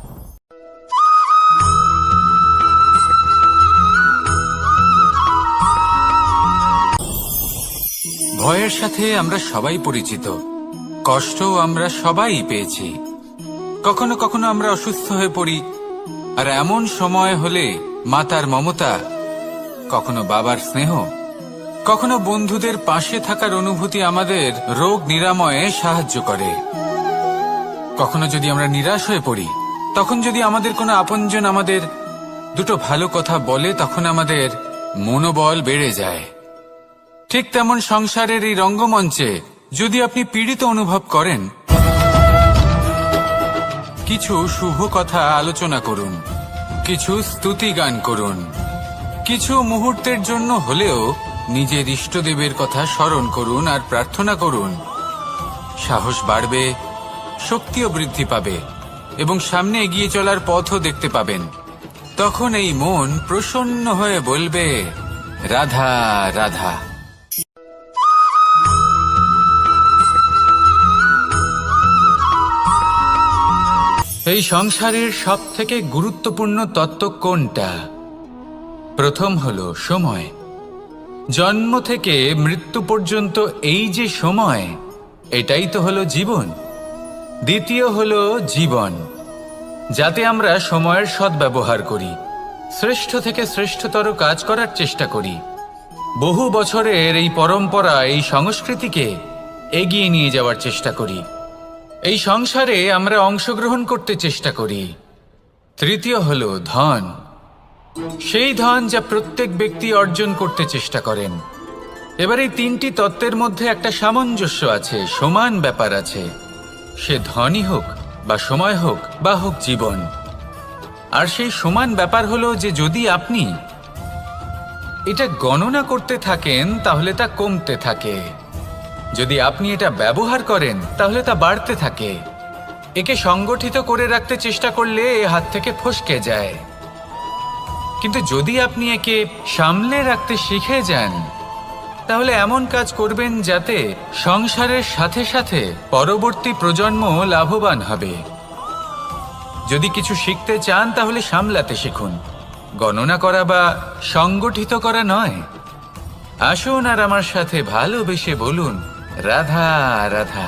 ভয়ের সাথে আমরা সবাই পরিচিত, কষ্টও আমরা সবাই পেয়েছি। কখনো কখনো আমরা অসুস্থ হয়ে পড়ি, আর এমন সময় হলে মাতার মমতা, কখনো বাবার স্নেহ, কখনো বন্ধুদের পাশে থাকার অনুভূতি আমাদের রোগ নিরাময়ে সাহায্য করে। কখনো যদি আমরা নিরাশ হয়ে পড়ি, তখন যদি আমাদের কোনো আপনজন আমাদের দুটো ভালো কথা বলে, তখন আমাদের মনোবল বেড়ে যায়। ঠিক তেমন সংসারের এই রঙ্গমঞ্চে যদি আপনি পীড়িত অনুভব করেন, কিছু শুভ কথা আলোচনা করুন, কিছু স্তুতি গান করুন, কিছু মুহূর্তের জন্য হলেও নিজের ইষ্টদেবের কথা স্মরণ করুন আর প্রার্থনা করুন। সাহস বাড়বে, শক্তিও বৃদ্ধি পাবে এবং সামনে এগিয়ে চলার পথও দেখতে পাবেন। তখন এই মন প্রসন্ন হয়ে বলবে, রাধা রাধা। এই সংসারের সবথেকে গুরুত্বপূর্ণ তত্ত্ব কোনটা? প্রথম হলো সময়। জন্ম থেকে মৃত্যু পর্যন্ত এই যে সময়, এটাই তো হলো জীবন। দ্বিতীয় হলো জীবন, যাতে আমরা সময়ের সদ্ব্যবহার করি, শ্রেষ্ঠ থেকে শ্রেষ্ঠতর কাজ করার চেষ্টা করি। বহু বছরের এই পরম্পরা, এই সংস্কৃতিকে এগিয়ে নিয়ে যাওয়ার চেষ্টা করি। এই সংসারে আমরা অংশগ্রহণ করতে চেষ্টা করি। তৃতীয় হলো ধন, সেই ধন যা প্রত্যেক ব্যক্তি অর্জন করতে চেষ্টা করেন। এবার এই তিনটি তত্ত্বের মধ্যে একটা সামঞ্জস্য আছে, সমান ব্যাপার আছে। সে ধনই হোক বা সময় হোক বা হোক জীবন। আর সেই সমান ব্যাপার হলো যে যদি আপনি এটা গণনা করতে থাকেন তাহলে তা কমতে থাকে, যদি আপনি এটা ব্যবহার করেন তাহলে তা বাড়তে থাকে। একে সংগঠিত করে রাখতে চেষ্টা করলে এ হাত থেকে ফসকে যায়, কিন্তু যদি আপনি একে সামলে রাখতে শিখে যান তাহলে এমন কাজ করবেন যাতে সংসারের সাথে সাথে পরবর্তী প্রজন্ম লাভবান হবে। যদি কিছু শিখতে চান তাহলে সামলাতে শিখুন, গণনা করা বা সংগঠিত করা নয়। আসুন আর আমার সাথে ভালোবেসে বলুন, রাধা রাধা।